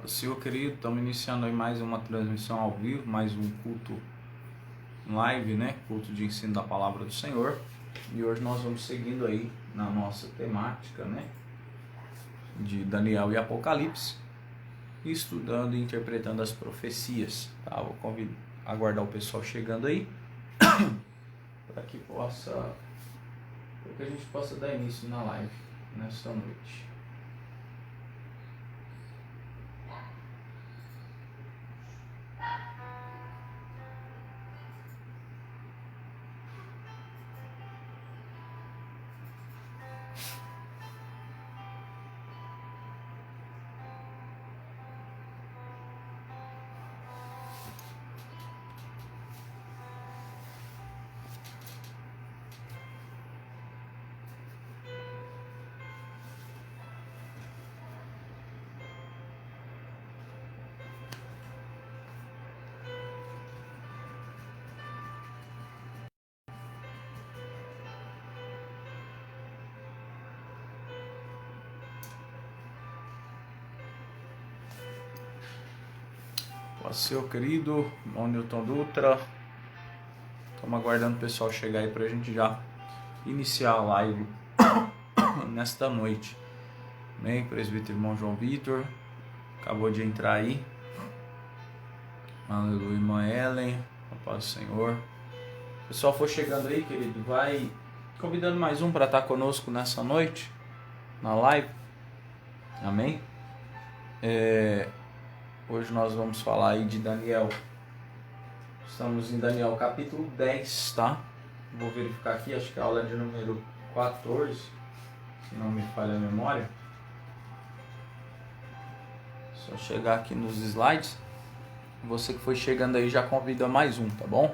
Senhor querido, estamos iniciando aí mais uma transmissão ao vivo, mais um culto live, né? Culto de ensino da palavra do Senhor. E hoje nós vamos seguindo aí na nossa temática, né? De Daniel e Apocalipse, estudando e interpretando as profecias, tá? Vou aguardar o pessoal chegando aí para que a gente possa dar início na live nesta noite. Seu querido, irmão Newton Dutra, estamos aguardando o pessoal chegar aí para a gente já iniciar a live nesta noite. Amém? Presbítero irmão João Vitor acabou de entrar aí. Aleluia, irmã Ellen, a paz do Senhor. O pessoal for chegando aí, querido, vai convidando mais um para estar conosco nessa noite na live. Amém? Hoje nós vamos falar aí de Daniel. Estamos em Daniel capítulo 10, tá? Vou verificar aqui, acho que a aula é de número 14, se não me falha a memória. Só chegar aqui nos slides. Você que foi chegando aí já convida mais um, tá bom?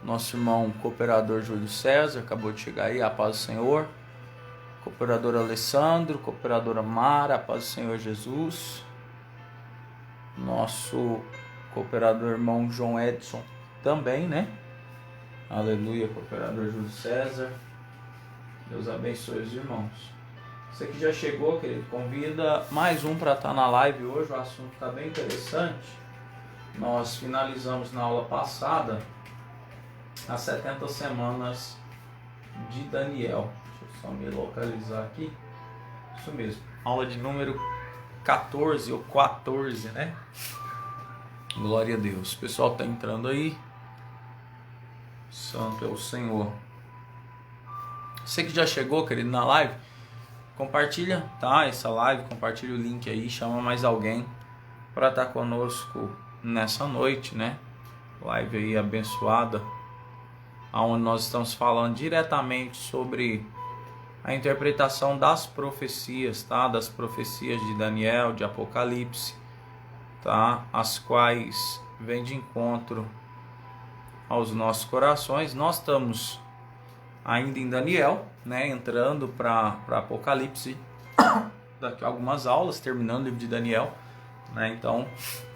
Nosso irmão cooperador Júlio César acabou de chegar aí, a paz do Senhor. Cooperador Alessandro, cooperadora Mara, a paz do Senhor Jesus. Nosso cooperador irmão João Edson também, né? Aleluia, cooperador Júlio César. Deus abençoe os irmãos. Você que já chegou, querido, convida mais um para estar na live hoje. O assunto está bem interessante. Nós finalizamos na aula passada as 70 semanas de Daniel. Deixa eu só me localizar aqui. Isso mesmo, aula de número 14 ou 14, né? Glória a Deus. O pessoal tá entrando aí. Santo é o Senhor. Você que já chegou, querido, na live, compartilha, tá? Essa live, compartilha o link aí, chama mais alguém para estar conosco nessa noite, né? Live aí abençoada, onde nós estamos falando diretamente sobre a interpretação das profecias, tá? Das profecias de Daniel, de Apocalipse, tá? As quais vêm de encontro aos nossos corações. Nós estamos ainda em Daniel, né? Entrando para Apocalipse daqui a algumas aulas, terminando o livro de Daniel, né? Então,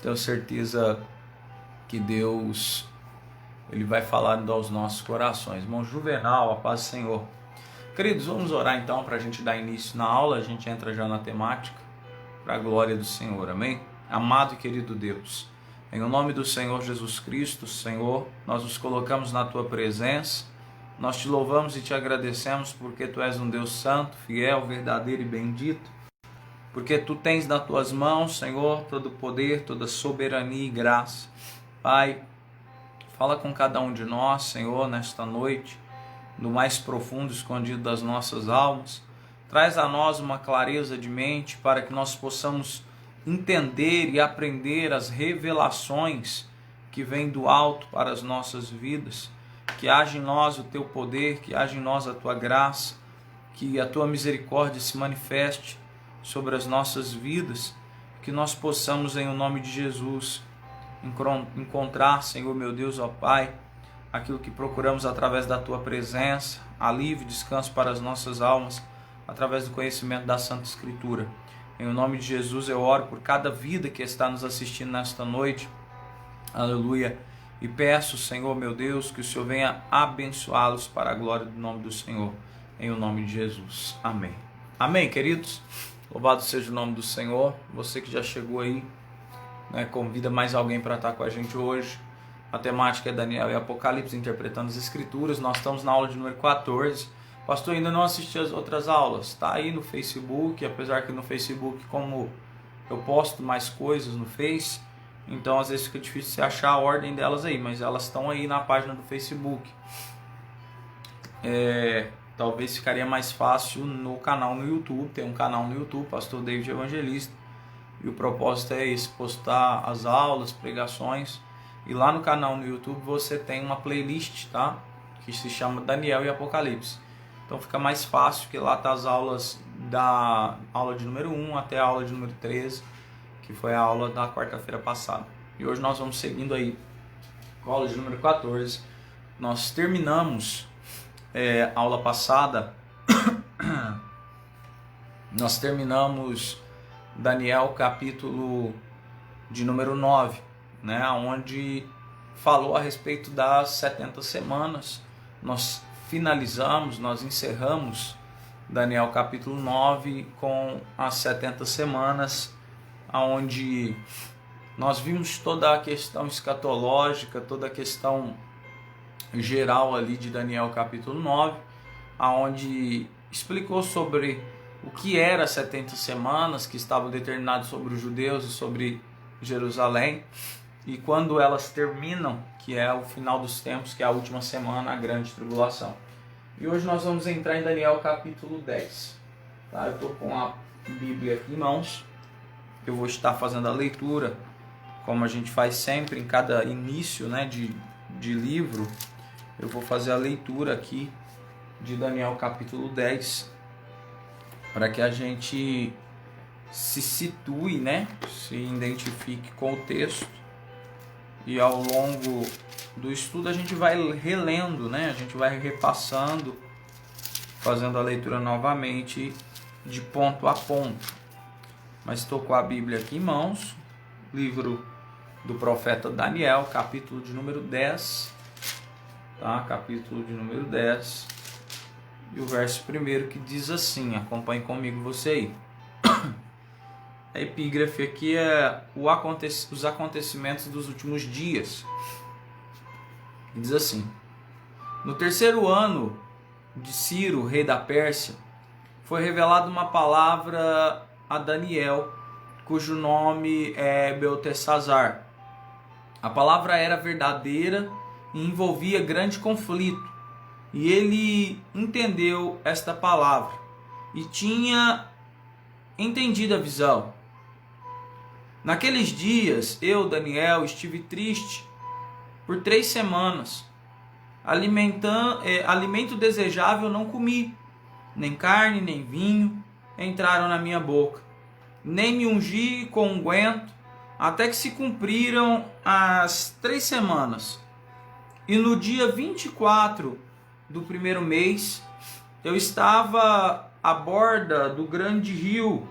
tenho certeza que Deus ele vai falando aos nossos corações. Irmão Juvenal, a paz do Senhor. Queridos, vamos orar então para a gente dar início na aula. A gente entra já na temática, para a glória do Senhor, amém? Amado e querido Deus, em nome do Senhor Jesus Cristo, Senhor, nós nos colocamos na Tua presença, nós Te louvamos e Te agradecemos porque Tu és um Deus santo, fiel, verdadeiro e bendito, porque Tu tens nas Tuas mãos, Senhor, todo poder, toda soberania e graça. Pai, fala com cada um de nós, Senhor, nesta noite, no mais profundo, escondido das nossas almas. Traz a nós uma clareza de mente para que nós possamos entender e aprender as revelações que vêm do alto para as nossas vidas. Que haja em nós o Teu poder, que haja em nós a Tua graça, que a Tua misericórdia se manifeste sobre as nossas vidas, que nós possamos, em o nome de Jesus, encontrar, Senhor meu Deus, ó Pai, aquilo que procuramos através da Tua presença, alívio e descanso para as nossas almas, através do conhecimento da Santa Escritura. Em nome de Jesus eu oro por cada vida que está nos assistindo nesta noite, aleluia, e peço, Senhor meu Deus, que o Senhor venha abençoá-los para a glória do nome do Senhor, em o nome de Jesus, amém. Amém, queridos, louvado seja o nome do Senhor. Você que já chegou aí, né? Convida mais alguém para estar com a gente hoje. A temática é Daniel e Apocalipse, interpretando as Escrituras. Nós estamos na aula de número 14. Pastor, ainda não assisti as outras aulas. Está aí no Facebook, apesar que no Facebook, como eu posto mais coisas no Face, então às vezes fica difícil você achar a ordem delas aí, mas elas estão aí na página do Facebook. Talvez ficaria mais fácil no canal no YouTube. Tem um canal no YouTube, Pastor David Evangelista, e o propósito é esse, postar as aulas, pregações, e lá no canal no YouTube você tem uma playlist, tá? Que se chama Daniel e Apocalipse. Então fica mais fácil, que lá tá as aulas da aula de número 1 até a aula de número 13, que foi a aula da quarta-feira passada. E hoje nós vamos seguindo aí com a aula de número 14. Nós terminamos a aula passada, nós terminamos Daniel capítulo de número 9, né, onde falou a respeito das 70 semanas. Nós finalizamos, nós encerramos Daniel capítulo 9 com as 70 semanas, onde nós vimos toda a questão escatológica, toda a questão geral ali de Daniel capítulo 9, onde explicou sobre o que era 70 semanas que estavam determinadas sobre os judeus e sobre Jerusalém, e quando elas terminam, que é o final dos tempos, que é a última semana, a grande tribulação. E hoje nós vamos entrar em Daniel capítulo 10. Tá? Eu estou com a Bíblia aqui em mãos. Eu vou estar fazendo a leitura, como a gente faz sempre em cada início, né, de livro. Eu vou fazer a leitura aqui de Daniel capítulo 10, para que a gente se situe, né, se identifique com o texto. E ao longo do estudo a gente vai relendo, né? A gente vai repassando, fazendo a leitura novamente de ponto a ponto. Mas estou com a Bíblia aqui em mãos, livro do profeta Daniel, capítulo de número 10, tá? Capítulo de número 10, e o verso 1 que diz assim, acompanhe comigo você aí. A epígrafe aqui é os acontecimentos dos últimos dias. Diz assim: no terceiro ano de Ciro, rei da Pérsia, foi revelada uma palavra a Daniel, cujo nome é Beltesazar. A palavra era verdadeira e envolvia grande conflito, e ele entendeu esta palavra e tinha entendido a visão. Naqueles dias, eu, Daniel, estive triste por 3 semanas. Alimento desejável não comi, nem carne, nem vinho entraram na minha boca. Nem me ungi com unguento, até que se cumpriram as 3 semanas. E no dia 24 do primeiro mês, eu estava à borda do grande rio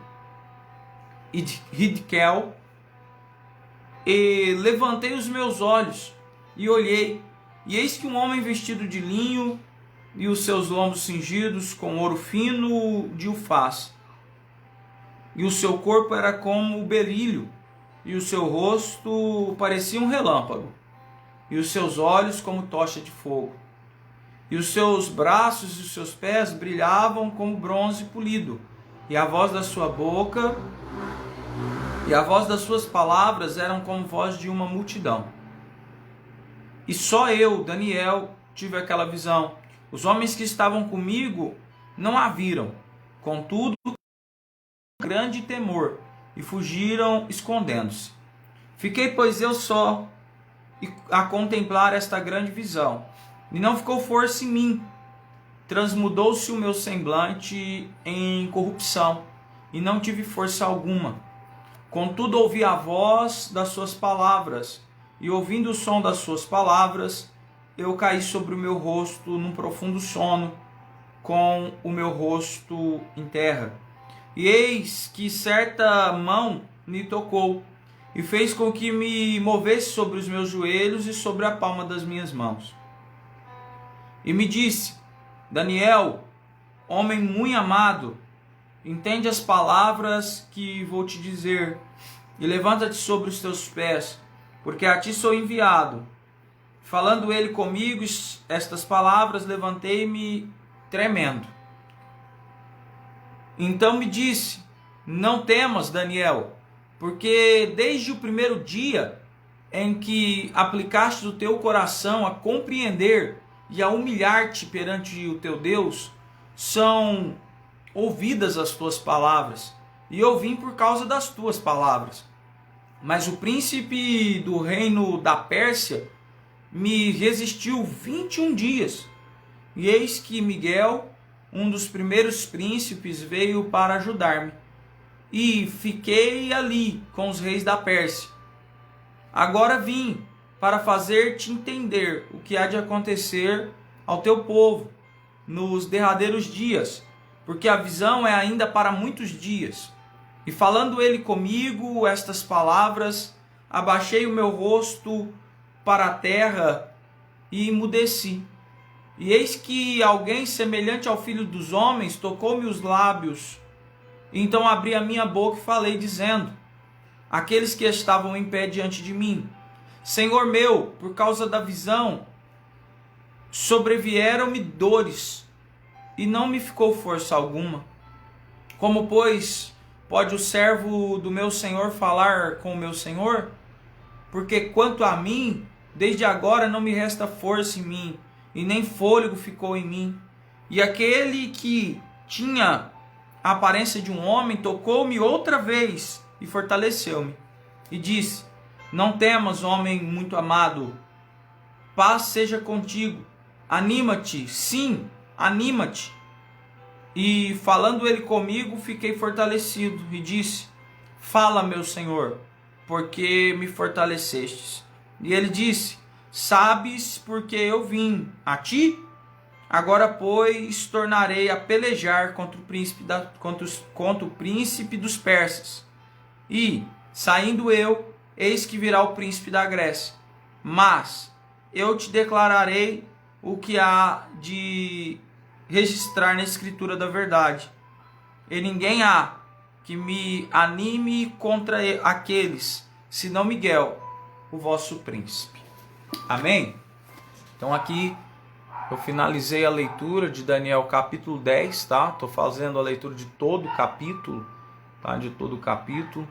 Hidkel, e levantei os meus olhos e olhei, e eis que um homem vestido de linho e os seus lombos cingidos com ouro fino de Ufaz, e o seu corpo era como o berílio, e o seu rosto parecia um relâmpago, e os seus olhos como tocha de fogo, e os seus braços e os seus pés brilhavam como bronze polido, e a voz da sua boca e a voz das suas palavras eram como voz de uma multidão. E só eu, Daniel, tive aquela visão. Os homens que estavam comigo não a viram. Contudo, grande temor, e fugiram escondendo-se. Fiquei, pois, eu só a contemplar esta grande visão, e não ficou força em mim. Transmudou-se o meu semblante em corrupção, e não tive força alguma. Contudo, ouvi a voz das suas palavras, e ouvindo o som das suas palavras, eu caí sobre o meu rosto num profundo sono, com o meu rosto em terra. E eis que certa mão me tocou, e fez com que me movesse sobre os meus joelhos e sobre a palma das minhas mãos. E me disse: Daniel, homem muito amado, entende as palavras que vou te dizer. e levanta-te sobre os teus pés, porque a ti sou enviado. Falando ele comigo estas palavras, levantei-me tremendo. Então me disse: não temas, Daniel, porque desde o primeiro dia em que aplicaste o teu coração a compreender e a humilhar-te perante o teu Deus, são ouvidas as tuas palavras, e eu vim por causa das tuas palavras. Mas o príncipe do reino da Pérsia me resistiu 21 dias, e eis que Miguel, um dos primeiros príncipes, veio para ajudar-me, e fiquei ali com os reis da Pérsia. Agora vim para fazer-te entender o que há de acontecer ao teu povo nos derradeiros dias, porque a visão é ainda para muitos dias. E falando ele comigo estas palavras, abaixei o meu rosto para a terra e emudeci. E eis que alguém semelhante ao filho dos homens tocou-me os lábios. Então abri a minha boca e falei, dizendo: aqueles que estavam em pé diante de mim: Senhor meu, por causa da visão, sobrevieram-me dores, e não me ficou força alguma. Como, pois, pode o servo do meu Senhor falar com o meu Senhor? Porque quanto a mim, desde agora não me resta força em mim, e nem fôlego ficou em mim. E aquele que tinha a aparência de um homem tocou-me outra vez e fortaleceu-me. E disse: não temas, homem muito amado, paz seja contigo. Anima-te, sim, anima-te. E falando ele comigo, fiquei fortalecido e disse: fala, meu Senhor, porque me fortalecestes. E ele disse: sabes porque eu vim a ti? Agora, pois, tornarei a pelejar contra o príncipe dos persas. E, saindo eu, eis que virá o príncipe da Grécia. Mas eu te declararei o que há de registrar na escritura da verdade. E ninguém há que me anime contra aqueles, senão Miguel, o vosso príncipe. Amém? Então aqui eu finalizei a leitura de Daniel capítulo 10, tá? Estou fazendo a leitura de todo o capítulo, tá? De todo o capítulo.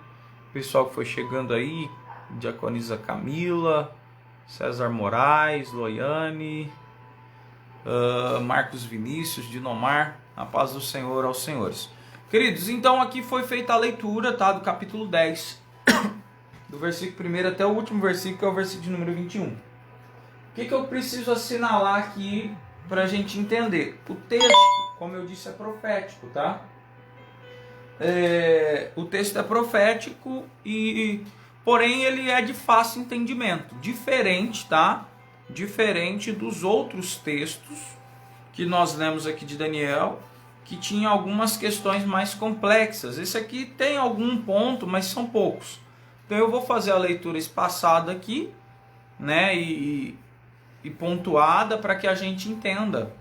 O pessoal que foi chegando aí, Diaconisa Camila, César Moraes, Loiane, Marcos Vinícius, Dinomar, a paz do Senhor aos senhores. Queridos, então aqui foi feita a leitura, tá? Do capítulo 10, do versículo 1 até o último versículo, que é o versículo de número 21. O que eu preciso assinalar aqui para a gente entender? O texto, como eu disse, é profético, tá? O texto é profético porém ele é de fácil entendimento, diferente, tá? Diferente dos outros textos que nós lemos aqui de Daniel, que tinha algumas questões mais complexas. Esse aqui tem algum ponto, mas são poucos. Então eu vou fazer a leitura espaçada aqui, né? E pontuada para que a gente entenda,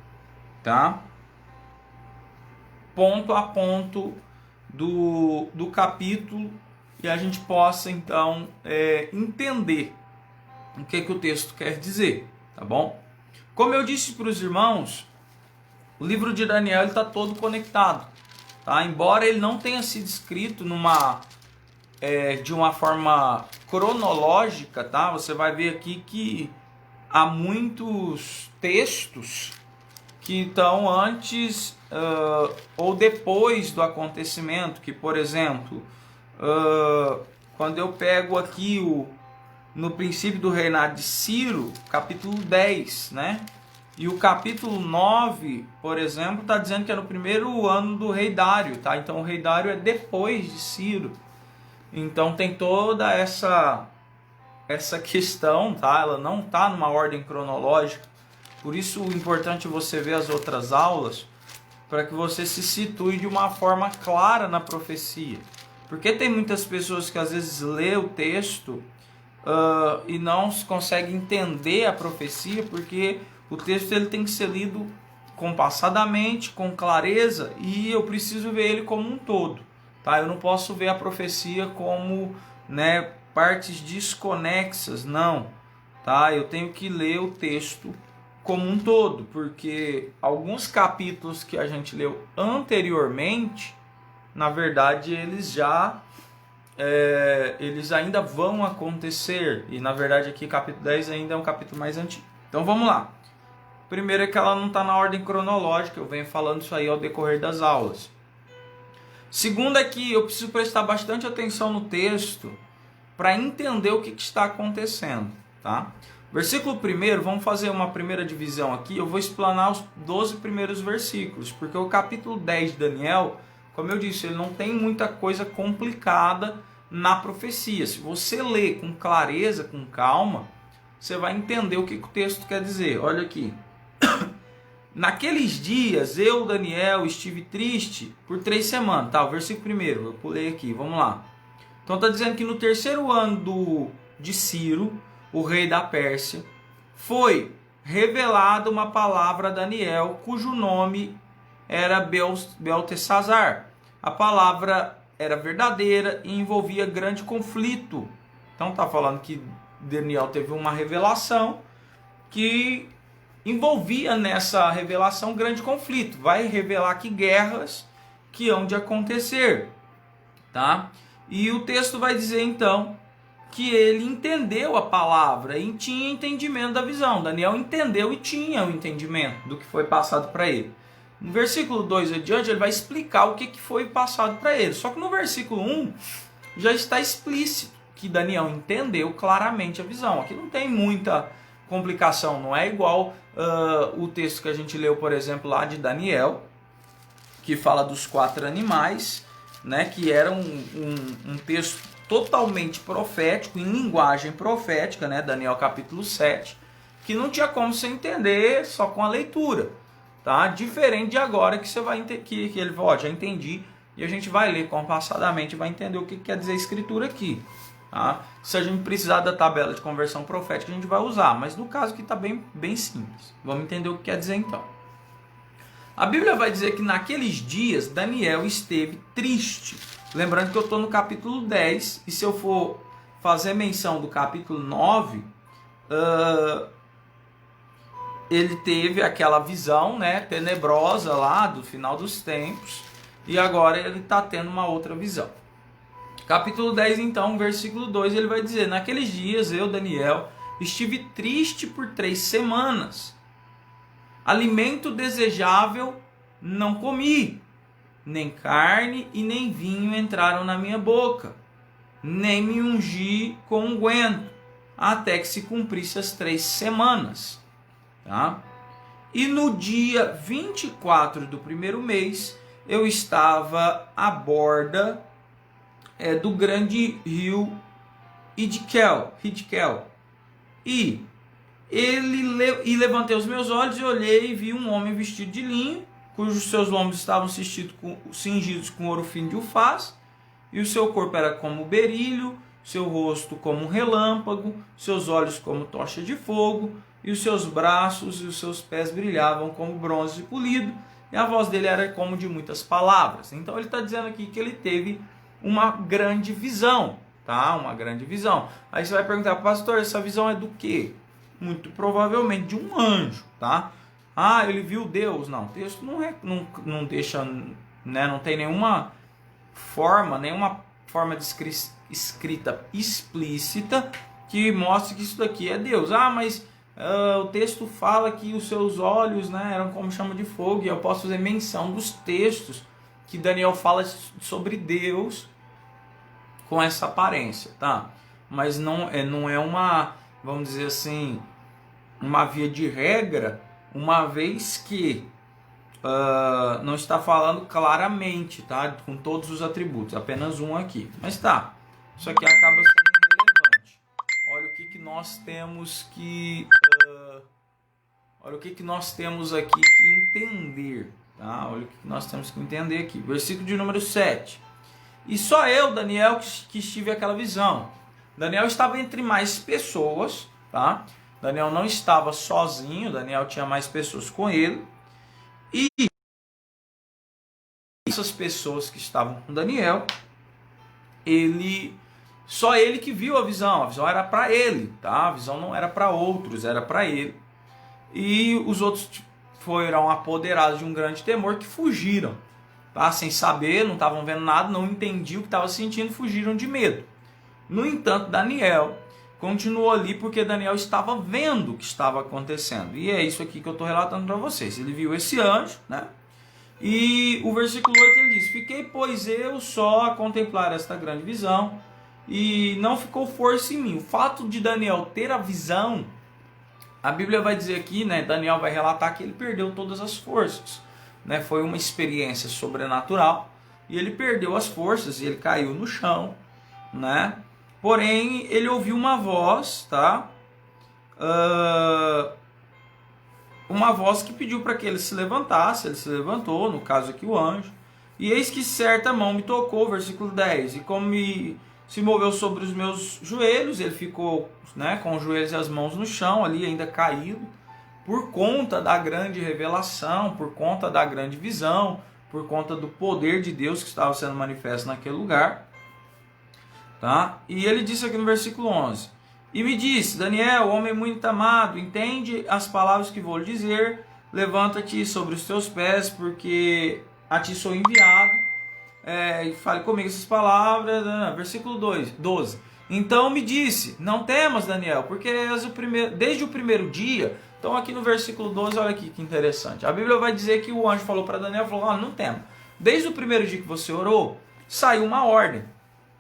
tá? Ponto a ponto do capítulo, e a gente possa então entender o que o texto quer dizer, tá bom? Como eu disse para os irmãos, o livro de Daniel está todo conectado, tá? Embora ele não tenha sido escrito de uma forma cronológica, tá? Você vai ver aqui que há muitos textos que estão antes ou depois do acontecimento, que, por exemplo, quando eu pego aqui no princípio do reinado de Ciro, capítulo 10, né? E o capítulo 9, por exemplo, está dizendo que é no primeiro ano do rei Dário, tá? Então o rei Dário é depois de Ciro. Então tem toda essa questão, tá? Ela não está numa ordem cronológica. Por isso o importante é você ver as outras aulas, para que você se situe de uma forma clara na profecia. Porque tem muitas pessoas que às vezes lê o texto e não conseguem entender a profecia, porque o texto ele tem que ser lido compassadamente, com clareza, e eu preciso ver ele como um todo, tá? Eu não posso ver a profecia como né, partes desconexas, não, tá? Eu tenho que ler o texto como um todo, porque alguns capítulos que a gente leu anteriormente, na verdade, eles ainda vão acontecer, e na verdade aqui capítulo 10 ainda é um capítulo mais antigo. Então vamos lá. Primeiro é que ela não está na ordem cronológica, eu venho falando isso aí ao decorrer das aulas. Segundo é que eu preciso prestar bastante atenção no texto para entender o que está acontecendo, tá? Versículo 1, vamos fazer uma primeira divisão aqui, eu vou explanar os 12 primeiros versículos, porque o capítulo 10 de Daniel, como eu disse, ele não tem muita coisa complicada na profecia. Se você ler com clareza, com calma, você vai entender o que o texto quer dizer. Olha aqui. Naqueles dias, eu, Daniel, estive triste por 3 semanas. Tá, o versículo 1, eu pulei aqui, vamos lá. Então está dizendo que no terceiro ano de Ciro, o rei da Pérsia, foi revelada uma palavra a Daniel, cujo nome era Beltesazar. A palavra era verdadeira e envolvia grande conflito. Então está falando que Daniel teve uma revelação que envolvia nessa revelação grande conflito. Vai revelar que guerras que hão de acontecer, tá? E o texto vai dizer então que ele entendeu a palavra e tinha entendimento da visão. Daniel entendeu e tinha o entendimento do que foi passado para ele. No versículo 2 adiante, ele vai explicar o que foi passado para ele. Só que no versículo 1 já está explícito que Daniel entendeu claramente a visão. Aqui não tem muita complicação, não é igual o texto que a gente leu, por exemplo, lá de Daniel, que fala dos 4 animais, né, que era um texto totalmente profético, em linguagem profética, né, Daniel capítulo 7, que não tinha como você entender só com a leitura, tá? Diferente de agora que você vai entender, que ele fala, já entendi, e a gente vai ler compassadamente, vai entender o que quer dizer a escritura aqui. Tá? Se a gente precisar da tabela de conversão profética, a gente vai usar, mas no caso aqui está bem simples. Vamos entender o que quer dizer então. A Bíblia vai dizer que naqueles dias Daniel esteve triste. Lembrando que eu estou no capítulo 10, e se eu for fazer menção do capítulo 9, ele teve aquela visão, né, tenebrosa lá do final dos tempos, e agora ele está tendo uma outra visão. Capítulo 10, então, versículo 2, ele vai dizer: naqueles dias eu, Daniel, estive triste por 3 semanas. Alimento desejável não comi, nem carne e nem vinho entraram na minha boca, nem me ungi com unguento, até que se cumprisse as 3 semanas. Tá? E no dia 24 do primeiro mês, eu estava à borda do grande rio Hidkel. E levantei os meus olhos e olhei e vi um homem vestido de linho, cujos seus lombos estavam cingidos com ouro fino de ufaz, e o seu corpo era como berilho, seu rosto como um relâmpago, seus olhos como tocha de fogo, e os seus braços e os seus pés brilhavam como bronze polido, e a voz dele era como de muitas palavras. Então ele está dizendo aqui que ele teve uma grande visão, tá? Uma grande visão. Aí você vai perguntar, pastor, essa visão é do quê? Muito provavelmente de um anjo, tá? Ah, ele viu Deus. Não, o texto não deixa, né? Não tem nenhuma forma de escrita explícita que mostre que isso daqui é Deus. Ah, mas o texto fala que os seus olhos, né, eram como chama de fogo, e eu posso fazer menção dos textos que Daniel fala sobre Deus com essa aparência, tá? Mas não é uma, vamos dizer assim, uma via de regra, uma vez que não está falando claramente, tá? Com todos os atributos, apenas um aqui. Mas tá, isso aqui acaba sendo irrelevante. Olha o que nós temos que nós temos aqui que entender, tá? Olha o que nós temos que entender aqui. Versículo de número 7. E só eu, Daniel, que estive aquela visão. Daniel estava entre mais pessoas, tá? Daniel não estava sozinho, Daniel tinha mais pessoas com ele. E essas pessoas que estavam com Daniel, ele Só ele que viu a visão era para ele, tá? A visão não era para outros, era para ele. E os outros foram apoderados de um grande temor que fugiram, tá? Sem saber, não estavam vendo nada, não entendiam o que estavam sentindo, fugiram de medo. No entanto, Daniel continuou ali porque Daniel estava vendo o que estava acontecendo. E é isso aqui que eu estou relatando para vocês. Ele viu esse anjo, né? E o versículo 8 ele diz: fiquei, pois eu só a contemplar esta grande visão, e não ficou força em mim. O fato de Daniel ter a visão, a Bíblia vai dizer aqui, né? Daniel vai relatar que ele perdeu todas as forças, né? Foi uma experiência sobrenatural, e ele perdeu as forças, e ele caiu no chão, né? Porém, ele ouviu uma voz, tá? Uma voz que pediu para que ele se levantasse. Ele se levantou, no caso aqui o anjo. E eis que certa mão me tocou, versículo 10. E como se moveu sobre os meus joelhos, ele ficou, né, com os joelhos e as mãos no chão, ali ainda caído, por conta da grande revelação, por conta da grande visão, por conta do poder de Deus que estava sendo manifesto naquele lugar. Tá? E ele disse aqui no versículo 11: e me disse, Daniel, homem muito amado, entende as palavras que vou lhe dizer, levanta-te sobre os teus pés, porque a ti sou enviado, e fale comigo essas palavras. Versículo 12: então me disse, não temas, Daniel, porque és desde o primeiro dia. Então aqui no versículo 12, olha aqui que interessante, a Bíblia vai dizer que o anjo falou para Daniel, falou, não tema, desde o primeiro dia que você orou, saiu uma ordem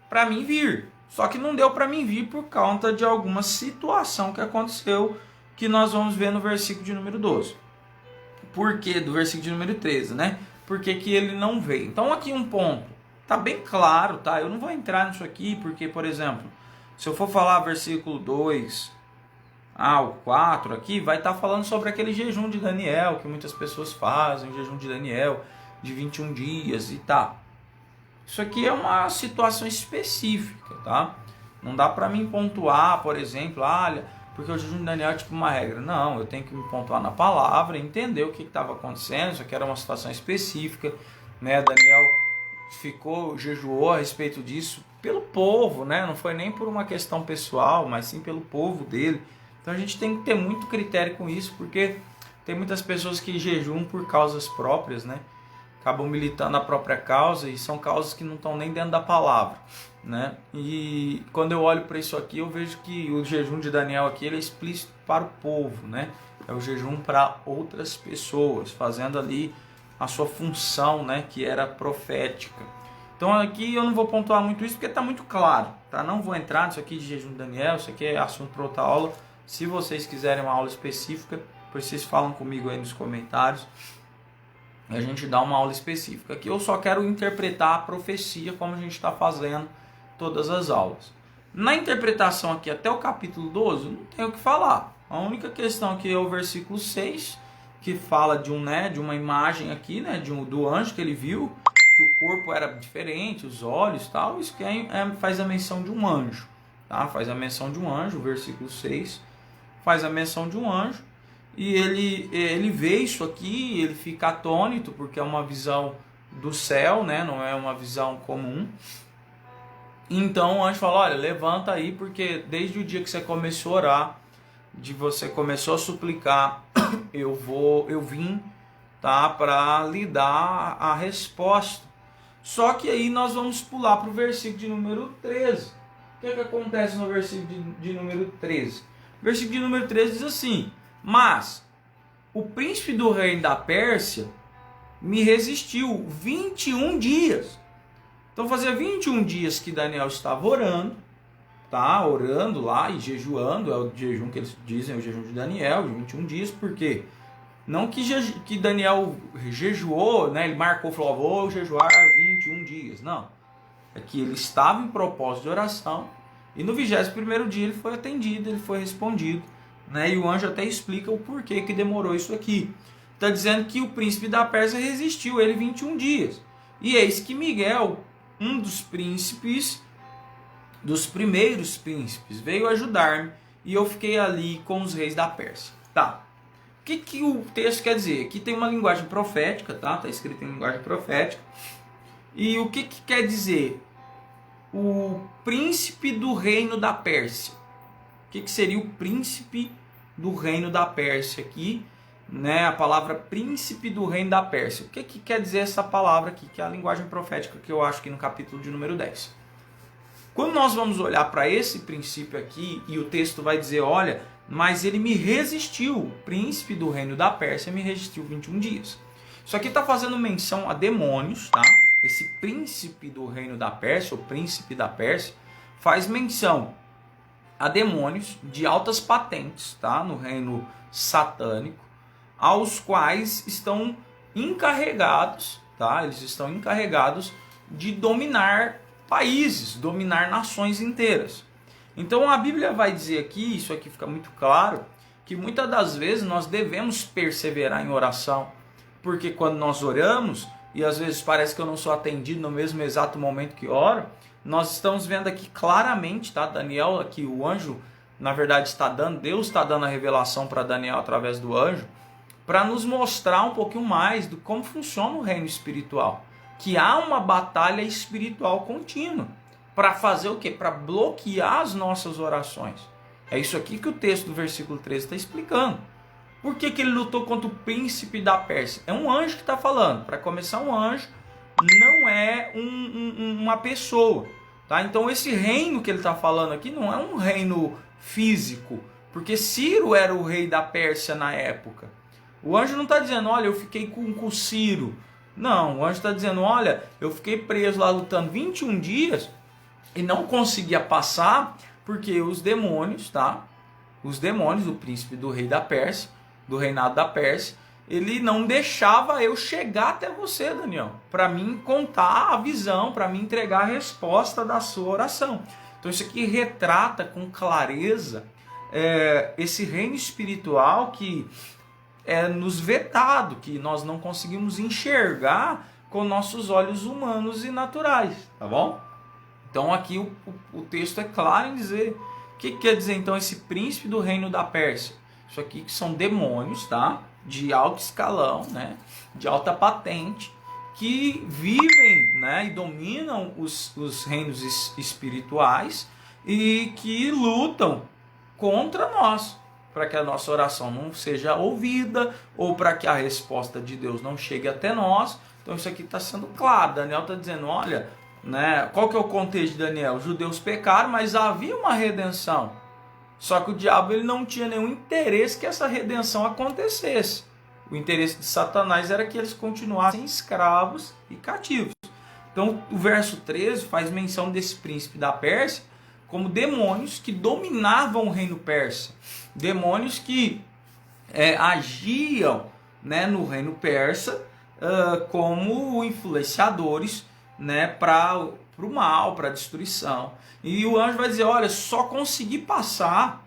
para mim vir. Só que não deu para mim vir por conta de alguma situação que aconteceu, que nós vamos ver no versículo de número 12. Por que do versículo de número 13, né? Por que ele não veio? Então aqui um ponto, tá bem claro, tá? Eu não vou entrar nisso aqui, porque, por exemplo, se eu for falar versículo 2 ao 4 aqui, vai estar falando sobre aquele jejum de Daniel, que muitas pessoas fazem, o jejum de Daniel de 21 dias e tal. Isso aqui é uma situação específica, tá? Não dá para mim pontuar, por exemplo, olha, porque o jejum de Daniel é tipo uma regra. Não, eu tenho que me pontuar na palavra, entender o que estava acontecendo. Isso aqui era uma situação específica, né? Daniel jejuou a respeito disso pelo povo, né? Não foi nem por uma questão pessoal, mas sim pelo povo dele. Então a gente tem que ter muito critério com isso, porque tem muitas pessoas que jejuam por causas próprias, né? Acabam militando a própria causa, e são causas que não estão nem dentro da palavra, né? E quando eu olho para isso aqui, eu vejo que o jejum de Daniel aqui ele é explícito para o povo, né? É o jejum para outras pessoas, fazendo ali a sua função, né? Que era profética. Então aqui eu não vou pontuar muito isso, porque está muito claro, tá? Não vou entrar nisso aqui de jejum de Daniel, isso aqui é assunto para outra aula. Se vocês quiserem uma aula específica, vocês falam comigo aí nos comentários, a gente dá uma aula específica. Aqui eu só quero interpretar a profecia como a gente está fazendo todas as aulas. Na interpretação aqui até o capítulo 12, não tenho o que falar. A única questão aqui é o versículo 6, que fala de uma imagem aqui, né, do anjo que ele viu, que o corpo era diferente, os olhos e tal. Isso que faz a menção de um anjo, tá? Faz a menção de um anjo, o versículo 6 faz a menção de um anjo. E ele vê isso aqui, ele fica atônito, porque é uma visão do céu, né? Não é uma visão comum. Então o anjo fala, olha, levanta aí, porque desde o dia que você começou a orar, de você começou a suplicar, eu vim, tá, para lhe dar a resposta. Só que aí nós vamos pular para o versículo de número 13. O que acontece no versículo de número 13? O versículo de número 13 diz assim: mas o príncipe do reino da Pérsia me resistiu 21 dias. Então fazia 21 dias que Daniel estava orando, tá? Orando lá e jejuando, é o jejum que eles dizem, o jejum de Daniel, de 21 dias, por quê? Não que Daniel jejuou, né? Ele marcou, falou, vou jejuar 21 dias, não. É que ele estava em propósito de oração, e no 21º dia ele foi atendido, ele foi respondido, né? E o anjo até explica o porquê que demorou isso aqui. Está dizendo que o príncipe da Pérsia resistiu ele 21 dias. E eis que Miguel, um dos príncipes, dos primeiros príncipes, veio ajudar-me, e eu fiquei ali com os reis da Pérsia. Tá. O que o texto quer dizer? Aqui tem uma linguagem profética, tá? Está escrito em linguagem profética. E o que quer dizer? o príncipe do reino da Pérsia. O que seria o príncipe do reino da Pérsia aqui? Né? A palavra príncipe do reino da Pérsia. O que quer dizer essa palavra aqui? Que é a linguagem profética que eu acho que no capítulo de número 10. Quando nós vamos olhar para esse princípio aqui, e o texto vai dizer, olha, mas ele me resistiu, o príncipe do reino da Pérsia me resistiu 21 dias. Isso aqui está fazendo menção a demônios, tá? Esse príncipe do reino da Pérsia, o príncipe da Pérsia, faz menção a demônios de altas patentes, tá? No reino satânico, aos quais estão encarregados, tá? Eles estão encarregados de dominar países, dominar nações inteiras. Então a Bíblia vai dizer aqui, isso aqui fica muito claro, que muitas das vezes nós devemos perseverar em oração, porque quando nós oramos, e às vezes parece que eu não sou atendido no mesmo exato momento que oro, nós estamos vendo aqui claramente, tá? Daniel, aqui o anjo, na verdade está dando, Deus está dando a revelação para Daniel através do anjo, para nos mostrar um pouquinho mais de como funciona o reino espiritual. Que há uma batalha espiritual contínua. Para fazer o quê? Para bloquear as nossas orações. É isso aqui que o texto do versículo 13 está explicando. Por que ele lutou contra o príncipe da Pérsia? É um anjo que está falando. Para começar, um anjo não é uma pessoa. Tá? Então esse reino que ele está falando aqui não é um reino físico. Porque Ciro era o rei da Pérsia na época. O anjo não está dizendo, olha, eu fiquei com Ciro. Não, o anjo está dizendo, olha, eu fiquei preso lá lutando 21 dias e não conseguia passar porque os demônios, tá? Os demônios, o príncipe do rei da Pérsia, do reinado da Pérsia, ele não deixava eu chegar até você, Daniel, para mim contar a visão, para me entregar a resposta da sua oração. Então isso aqui retrata com clareza esse reino espiritual que é nos vetado, que nós não conseguimos enxergar com nossos olhos humanos e naturais, tá bom? Então aqui o texto é claro em dizer, o que quer dizer então esse príncipe do reino da Pérsia? Isso aqui que são demônios, tá? De alto escalão, né? De alta patente, que vivem, né? E dominam os reinos espirituais e que lutam contra nós, para que a nossa oração não seja ouvida, ou para que a resposta de Deus não chegue até nós. Então isso aqui está sendo claro. Daniel está dizendo, olha, né, qual que é o contexto de Daniel? Os judeus pecaram, mas havia uma redenção. Só que o diabo ele não tinha nenhum interesse que essa redenção acontecesse. O interesse de Satanás era que eles continuassem escravos e cativos. Então o verso 13 faz menção desse príncipe da Pérsia como demônios que dominavam o reino persa. Demônios que agiam, né, no reino persa como influenciadores, né, para o mal, para a destruição. E o anjo vai dizer, olha, só consegui passar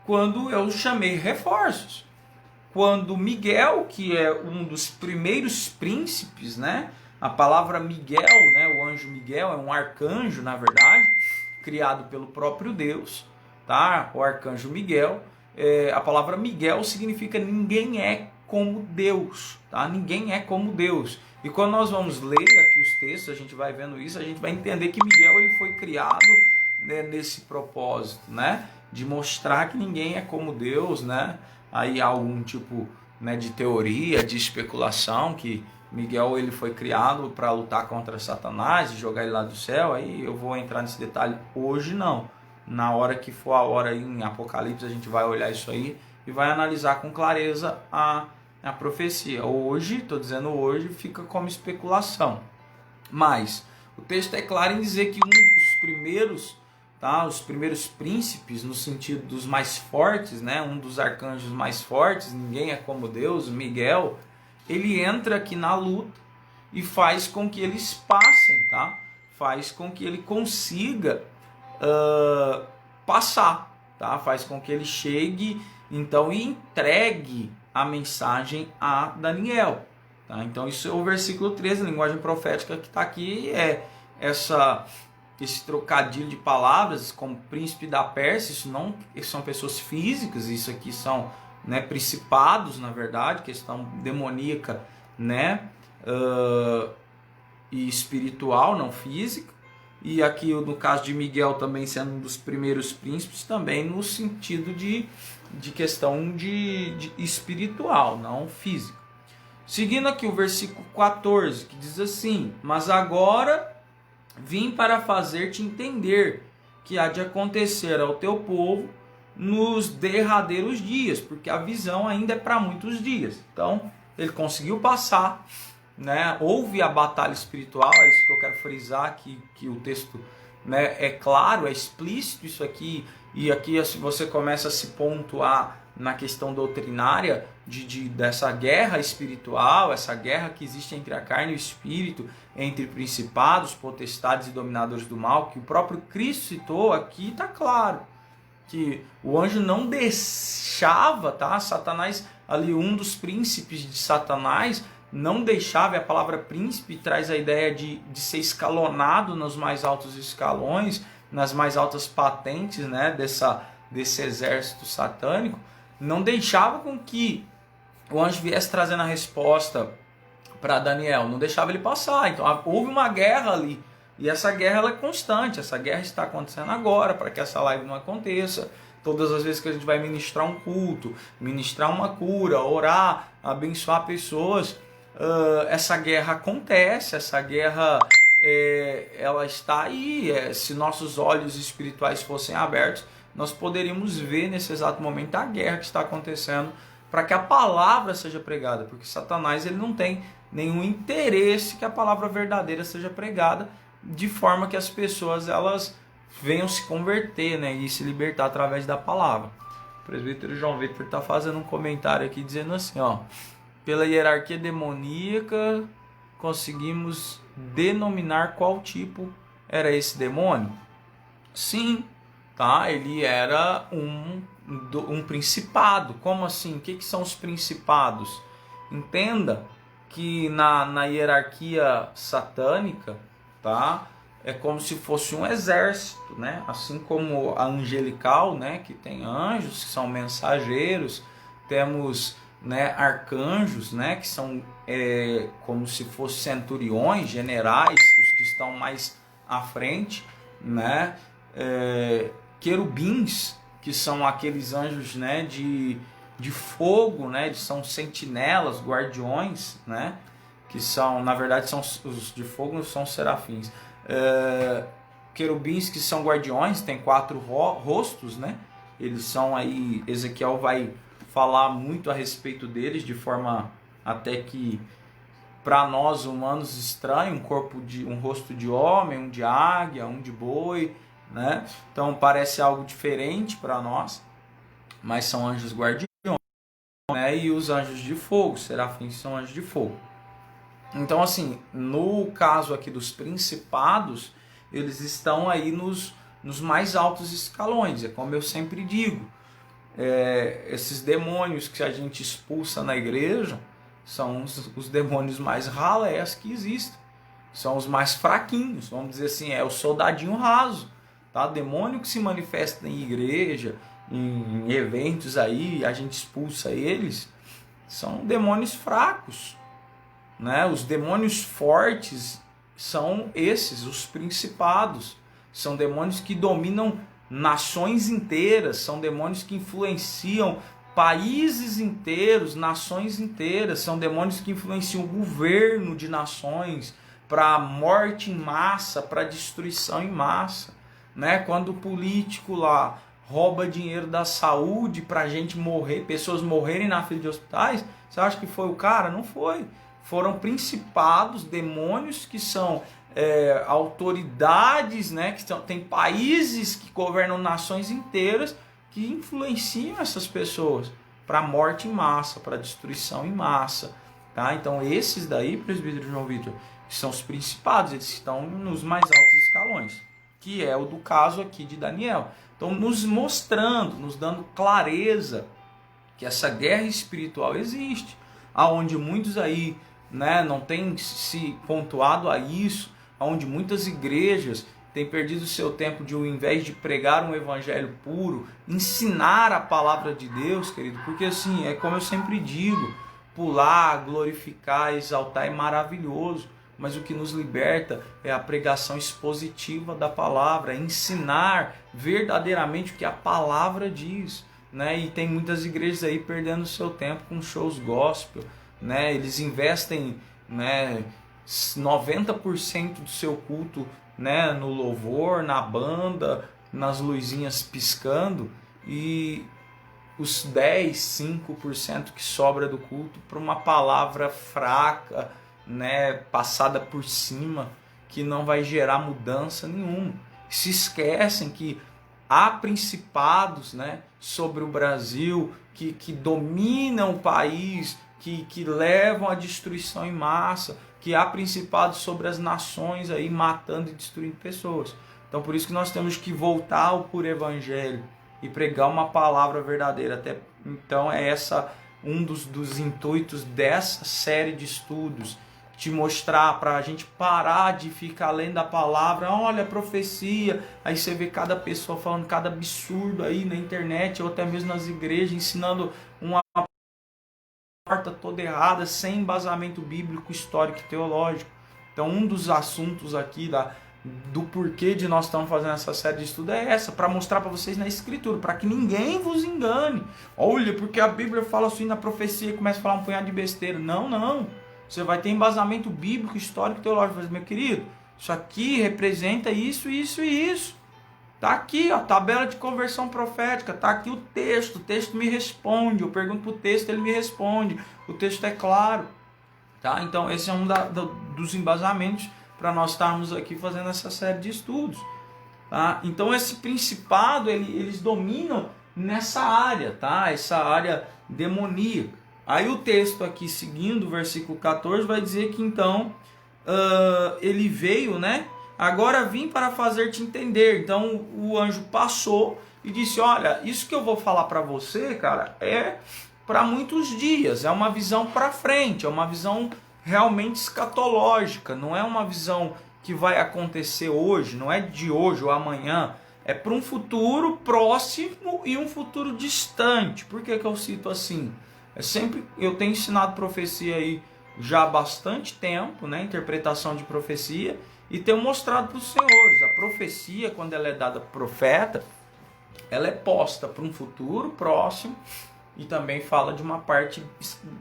quando eu chamei reforços. Quando Miguel, que é um dos primeiros príncipes, né, a palavra Miguel, né, o anjo Miguel é um arcanjo, na verdade, criado pelo próprio Deus, tá? O arcanjo Miguel. A palavra Miguel significa ninguém é como Deus, tá? Ninguém é como Deus. E quando nós vamos ler aqui os textos, a gente vai vendo isso, a gente vai entender que Miguel ele foi criado, né, nesse propósito, né? De mostrar que ninguém é como Deus, né? Aí há algum tipo, né, de teoria, de especulação, que Miguel ele foi criado para lutar contra Satanás e jogar ele lá do céu. Aí eu vou entrar nesse detalhe hoje não. Na hora que for a hora aí, em Apocalipse, a gente vai olhar isso aí e vai analisar com clareza a profecia. Hoje, estou dizendo hoje, fica como especulação. Mas o texto é claro em dizer que um dos primeiros, tá, os primeiros príncipes, no sentido dos mais fortes, né, um dos arcanjos mais fortes, ninguém é como Deus, Miguel, ele entra aqui na luta e faz com que eles passem, tá? Faz com que ele consiga passar, tá? Faz com que ele chegue, então, e entregue a mensagem a Daniel, tá? Então isso é o versículo 13, a linguagem profética que está aqui, esse trocadilho de palavras como príncipe da Pérsia. Isso não são pessoas físicas, isso aqui são, né, principados, na verdade, questão demoníaca, né, e espiritual, não física. e aqui no caso de Miguel também sendo um dos primeiros príncipes, também no sentido de questão de espiritual, não física. Seguindo aqui o versículo 14, que diz assim: mas agora vim para fazer-te entender que há de acontecer ao teu povo nos derradeiros dias, porque a visão ainda é para muitos dias. Então, ele conseguiu passar, né? Houve a batalha espiritual, é isso que eu quero frisar aqui, que o texto, né, é claro, é explícito isso aqui, e aqui você começa a se pontuar na questão doutrinária dessa guerra espiritual, essa guerra que existe entre a carne e o espírito, entre principados, potestades e dominadores do mal, que o próprio Cristo citou aqui, está claro que o anjo não deixava, tá? Satanás, ali um dos príncipes de Satanás, não deixava, e a palavra príncipe traz a ideia de ser escalonado nos mais altos escalões, nas mais altas patentes, né, desse exército satânico, não deixava com que o anjo viesse trazendo a resposta para Daniel, não deixava ele passar. Então houve uma guerra ali, e essa guerra ela é constante, essa guerra está acontecendo agora, para que essa live não aconteça. Todas as vezes que a gente vai ministrar um culto, ministrar uma cura, orar, abençoar pessoas, essa guerra acontece, essa guerra ela está aí. Se nossos olhos espirituais fossem abertos, nós poderíamos ver nesse exato momento a guerra que está acontecendo para que a palavra seja pregada, porque Satanás ele não tem nenhum interesse que a palavra verdadeira seja pregada, de forma que as pessoas elas venham se converter, né, e se libertar através da palavra. O presbítero João Vitor está fazendo um comentário aqui dizendo assim, ó: pela hierarquia demoníaca conseguimos denominar qual tipo era esse demônio? Sim, tá? Ele era um principado. Como assim? O que são os principados? Entenda que na hierarquia satânica, tá? É como se fosse um exército, né? Assim como a angelical, né? Que tem anjos, que são mensageiros, temos, né, arcanjos, né? Que são como se fossem centuriões, generais, os que estão mais à frente, né? Querubins, que são aqueles anjos, né, de fogo, né? São sentinelas, guardiões, né? Que são, na verdade, são os de fogo, são serafins. Querubins, que são guardiões, tem 4 rostos, né? Eles são aí, Ezequiel vai falar muito a respeito deles, de forma até que para nós humanos estranho, um rosto de homem, um de águia, um de boi, né? Então parece algo diferente para nós, mas são anjos guardiões, né? E os anjos de fogo, serafins, são anjos de fogo. Então, assim, no caso aqui dos principados, eles estão aí nos mais altos escalões. É como eu sempre digo, esses demônios que a gente expulsa na igreja são os demônios mais ralés que existem. São os mais fraquinhos, vamos dizer assim, é o soldadinho raso. Tá? Demônio que se manifesta em igreja, em eventos aí, a gente expulsa eles, são demônios fracos. Né? Os demônios fortes são esses, os principados. São demônios que dominam nações inteiras, são demônios que influenciam países inteiros, nações inteiras, são demônios que influenciam o governo de nações para morte em massa, para destruição em massa. Né? Quando o político lá rouba dinheiro da saúde para gente morrer, pessoas morrerem na fila de hospitais, você acha que foi o cara? Não foi. Foram principados, demônios que são autoridades, né? Que tem países que governam nações inteiras que influenciam essas pessoas para morte em massa, para destruição em massa. Tá? Então esses daí, presbítero João Vitor, são os principados, eles estão nos mais altos escalões, que é o do caso aqui de Daniel. Então nos mostrando, nos dando clareza que essa guerra espiritual existe, aonde muitos aí, né, não têm se pontuado a isso, aonde muitas igrejas têm perdido o seu tempo de, ao invés de pregar um evangelho puro, ensinar a palavra de Deus, querido, porque assim, é como eu sempre digo, pular, glorificar, exaltar é maravilhoso, mas o que nos liberta é a pregação expositiva da palavra, é ensinar verdadeiramente o que a palavra diz, né? E tem muitas igrejas aí perdendo seu tempo com shows gospel, né? Eles investem, né, 90% do seu culto, né, no louvor, na banda, nas luzinhas piscando, e os 5% que sobra do culto para uma palavra fraca, né, passada por cima, que não vai gerar mudança nenhuma. Se esquecem que há principados, né, sobre o Brasil, que dominam o país, que levam à destruição em massa, que há principados sobre as nações aí matando e destruindo pessoas. Então por isso que nós temos que voltar ao puro evangelho e pregar uma palavra verdadeira. Até então é essa um dos intuitos dessa série de estudos, te mostrar, para a gente parar de ficar lendo a palavra, olha a profecia, aí você vê cada pessoa falando cada absurdo aí na internet ou até mesmo nas igrejas, ensinando uma porta toda errada, sem embasamento bíblico, histórico e teológico. Então um dos assuntos aqui do porquê de nós estamos fazendo essa série de estudo é essa, para mostrar para vocês na escritura, para que ninguém vos engane. Olha, porque a Bíblia fala assim na profecia e começa a falar um punhado de besteira. Não. Você vai ter embasamento bíblico, histórico, teológico. Mas, meu querido, isso aqui representa isso, isso e isso. Tá aqui, ó, tabela de conversão profética, tá aqui o texto me responde, eu pergunto pro texto, ele me responde, o texto é claro. Tá? Então esse é um dos embasamentos para nós estarmos aqui fazendo essa série de estudos. Tá? Então esse principado, eles dominam nessa área, tá? Essa área demoníaca. Aí o texto aqui, seguindo o versículo 14, vai dizer que então ele veio, né? Agora vim para fazer-te entender. Então o anjo passou e disse, olha, isso que eu vou falar para você, cara, é para muitos dias, é uma visão para frente, é uma visão realmente escatológica, não é uma visão que vai acontecer hoje, não é de hoje ou amanhã, é para um futuro próximo e um futuro distante. Por que eu cito assim? Eu tenho ensinado profecia aí já há bastante tempo, né? Interpretação de profecia, e tenho mostrado para os senhores, a profecia, quando ela é dada para o profeta, ela é posta para um futuro próximo, e também fala de uma parte,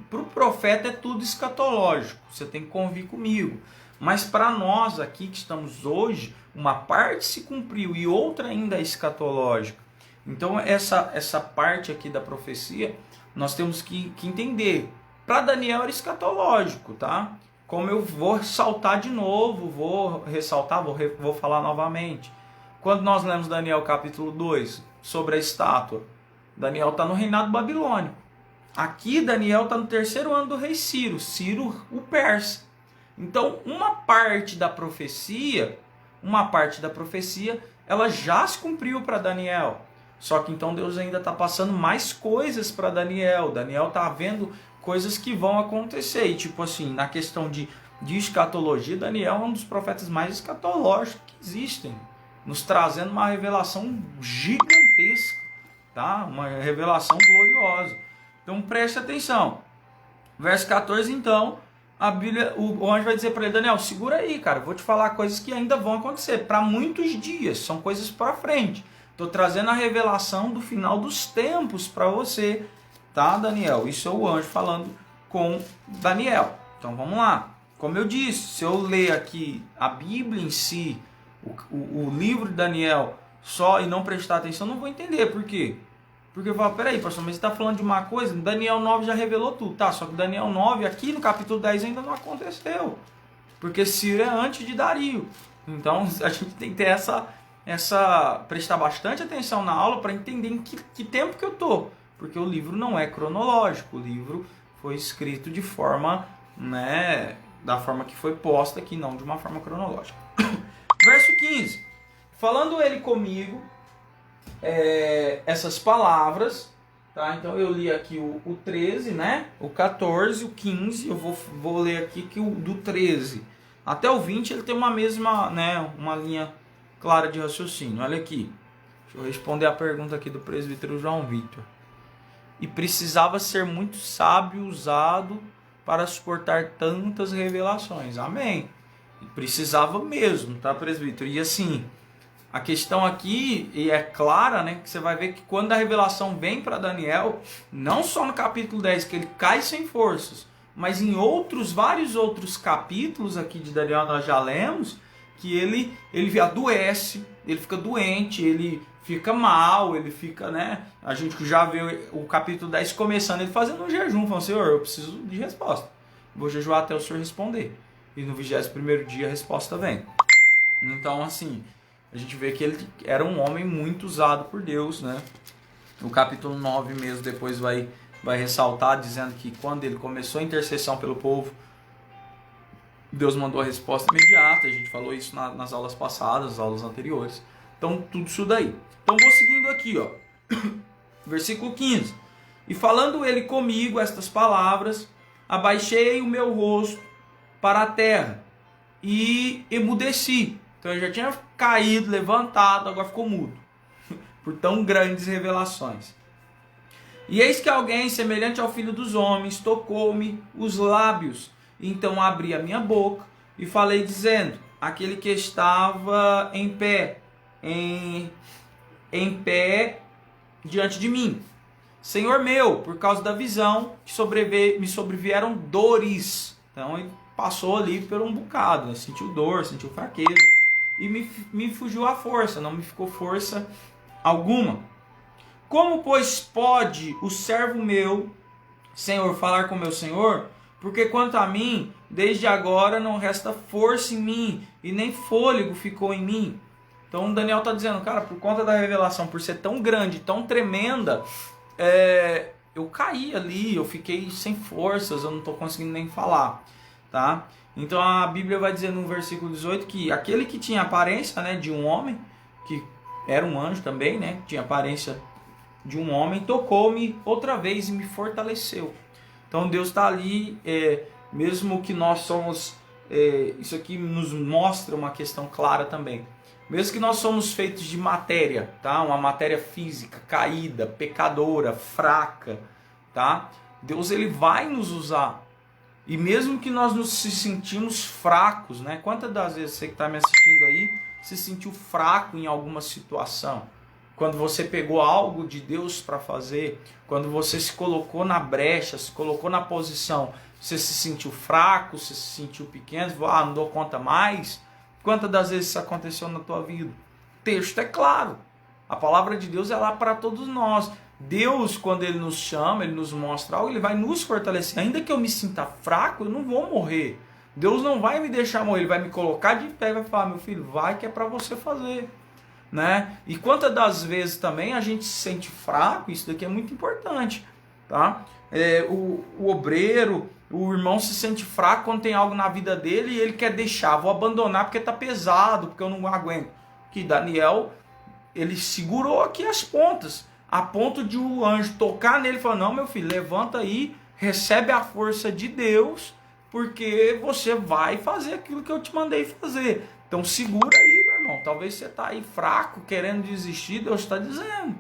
para o profeta é tudo escatológico, você tem que convir comigo, mas para nós aqui que estamos hoje, uma parte se cumpriu e outra ainda é escatológica. Então essa parte aqui da profecia, nós temos que entender. Para Daniel era escatológico, tá? Como eu vou ressaltar de novo, vou falar novamente. Quando nós lemos Daniel capítulo 2, sobre a estátua, Daniel está no reinado babilônico. Aqui Daniel está no 3º ano do rei Ciro, o persa. Então uma parte da profecia, ela já se cumpriu para Daniel. Só que então Deus ainda está passando mais coisas para Daniel. Daniel está vendo coisas que vão acontecer. E tipo assim, na questão de escatologia, Daniel é um dos profetas mais escatológicos que existem, nos trazendo uma revelação gigantesca, tá? Uma revelação gloriosa. Então preste atenção. Verso 14, então, a Bíblia, o anjo vai dizer para ele, Daniel, segura aí, cara, eu vou te falar coisas que ainda vão acontecer para muitos dias, são coisas para frente. Estou trazendo a revelação do final dos tempos para você, tá, Daniel? Isso é o anjo falando com Daniel. Então vamos lá. Como eu disse, se eu ler aqui a Bíblia em si, o livro de Daniel só e não prestar atenção, não vou entender. Por quê? Porque eu falo, peraí, pastor, mas você está falando de uma coisa, Daniel 9 já revelou tudo, tá? Só que Daniel 9 aqui no capítulo 10 ainda não aconteceu. Porque Ciro é antes de Dario. Então a gente tem que ter prestar bastante atenção na aula para entender em que tempo que eu estou. Porque o livro não é cronológico, o livro foi escrito de forma, né, da forma que foi posta aqui, não de uma forma cronológica. Verso 15. Falando ele comigo, essas palavras, tá? Então eu li aqui o 13, né? O 14, o 15, eu vou ler aqui que o do 13 até o 20 ele tem uma mesma, né, uma linha clara de raciocínio. Olha aqui, deixa eu responder a pergunta aqui do presbítero João Vitor. E precisava ser muito sábio, usado para suportar tantas revelações. Amém. Precisava mesmo, tá, presbítero? E assim, a questão aqui, e é clara, né, que você vai ver que quando a revelação vem para Daniel, não só no capítulo 10, que ele cai sem forças, mas em vários outros capítulos aqui de Daniel nós já lemos, que ele adoece, ele fica doente, ele fica mal, ele fica, né, a gente já vê o capítulo 10 começando, ele fazendo um jejum, falando, Senhor, eu preciso de resposta, vou jejuar até o Senhor responder. E no 21º dia a resposta vem. Então, assim, a gente vê que ele era um homem muito usado por Deus, né? O capítulo 9 mesmo depois vai ressaltar, dizendo que quando ele começou a intercessão pelo povo, Deus mandou a resposta imediata. A gente falou isso nas aulas passadas, nas aulas anteriores. Então, tudo isso daí. Então, vou seguindo aqui, ó. Versículo 15. E falando ele comigo estas palavras, abaixei o meu rosto para a terra e emudeci. Então ele já tinha caído, levantado, agora ficou mudo, por tão grandes revelações. E eis que alguém semelhante ao filho dos homens tocou-me os lábios. Então abri a minha boca e falei dizendo, aquele que estava em pé diante de mim, Senhor meu, por causa da visão que me sobrevieram dores. Então ele passou ali por um bocado, né? Sentiu dor, sentiu fraqueza, e me fugiu a força, não me ficou força alguma. Como, pois, pode o servo meu, Senhor, falar com meu Senhor? Porque quanto a mim, desde agora não resta força em mim, e nem fôlego ficou em mim. Então Daniel está dizendo, cara, por conta da revelação, por ser tão grande, tão tremenda, eu caí ali, eu fiquei sem forças, eu não estou conseguindo nem falar. Tá? Então a Bíblia vai dizer no versículo 18 que aquele que tinha aparência, né, de um homem, que era um anjo também, né, tinha aparência de um homem, tocou-me outra vez e me fortaleceu. Então Deus está ali, mesmo que nós somos, isso aqui nos mostra uma questão clara também, mesmo que nós somos feitos de matéria, tá? Uma matéria física, caída, pecadora, fraca, tá? Deus ele vai nos usar. E mesmo que nós nos sentimos fracos, né? Quantas das vezes você que está me assistindo aí se sentiu fraco em alguma situação? Quando você pegou algo de Deus para fazer, quando você se colocou na brecha, se colocou na posição, você se sentiu fraco, você se sentiu pequeno, não dou conta mais? Quantas das vezes isso aconteceu na tua vida? O texto é claro. A palavra de Deus é lá para todos nós. Deus, quando Ele nos chama, Ele nos mostra algo, Ele vai nos fortalecer. Ainda que eu me sinta fraco, eu não vou morrer. Deus não vai me deixar morrer, Ele vai me colocar de pé e vai falar, meu filho, vai que é para você fazer. Né? E quantas das vezes também a gente se sente fraco, isso daqui é muito importante. Tá? O obreiro, o irmão se sente fraco quando tem algo na vida dele e ele quer deixar, vou abandonar porque está pesado, porque eu não aguento. Que Daniel, ele segurou aqui as pontas, a ponto de o anjo tocar nele e falar, não, meu filho, levanta aí, recebe a força de Deus, porque você vai fazer aquilo que eu te mandei fazer. Então segura aí, meu irmão. Talvez você está aí fraco, querendo desistir, Deus está dizendo.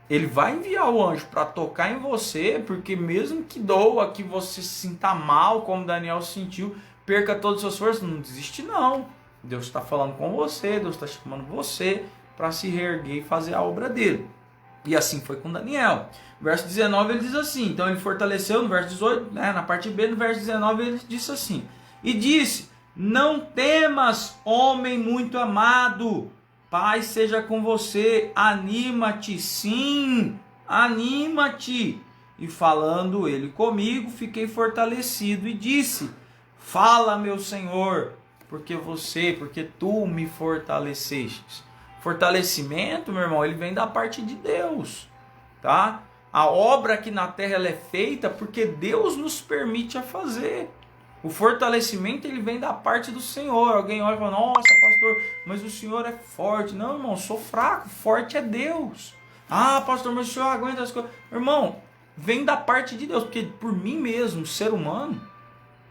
Ele vai enviar o anjo para tocar em você, porque mesmo que doa, que você se sinta mal, como Daniel se sentiu, perca todas as suas forças, não desiste não. Deus está falando com você, Deus está chamando você para se reerguer e fazer a obra dele. E assim foi com Daniel. Verso 19 ele diz assim, então ele fortaleceu no verso 18, né, na parte B, no verso 19 ele disse assim, e disse, não temas, homem muito amado, paz seja com você, anima-te, sim, anima-te. E falando ele comigo, fiquei fortalecido e disse, fala meu Senhor, porque tu me fortalecestes. Fortalecimento, meu irmão, ele vem da parte de Deus, tá? A obra aqui na terra ela é feita porque Deus nos permite a fazer. O fortalecimento ele vem da parte do Senhor. Alguém olha e fala, nossa pastor, mas o Senhor é forte. Não, irmão, sou fraco, forte é Deus. Ah, pastor, mas o Senhor aguenta as coisas. Irmão, vem da parte de Deus, porque por mim mesmo, ser humano,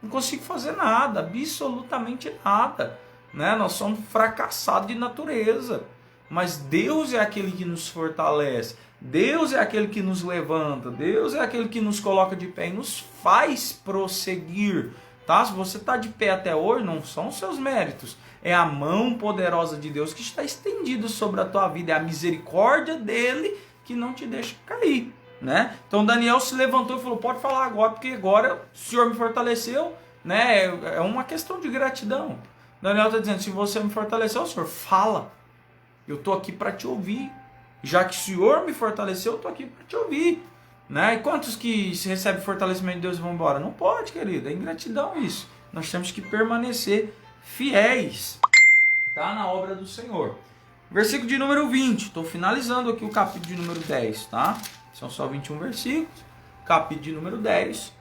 não consigo fazer nada, absolutamente nada, né? Nós somos fracassados de natureza. Mas Deus é aquele que nos fortalece, Deus é aquele que nos levanta, Deus é aquele que nos coloca de pé e nos faz prosseguir, tá? Se você está de pé até hoje, não são os seus méritos. É a mão poderosa de Deus que está estendida sobre a tua vida. É a misericórdia dele que não te deixa cair, né? Então Daniel se levantou e falou, pode falar agora, porque agora o Senhor me fortaleceu, né? É uma questão de gratidão. Daniel está dizendo, se você me fortaleceu, o Senhor, fala. Eu estou aqui para te ouvir. Já que o Senhor me fortaleceu, eu estou aqui para te ouvir. Né? E quantos que se recebem fortalecimento de Deus e vão embora? Não pode, querido. É ingratidão isso. Nós temos que permanecer fiéis, tá? Na obra do Senhor. Versículo de número 20. Estou finalizando aqui o capítulo de número 10. Tá? São só 21 versículos. Capítulo de número 10.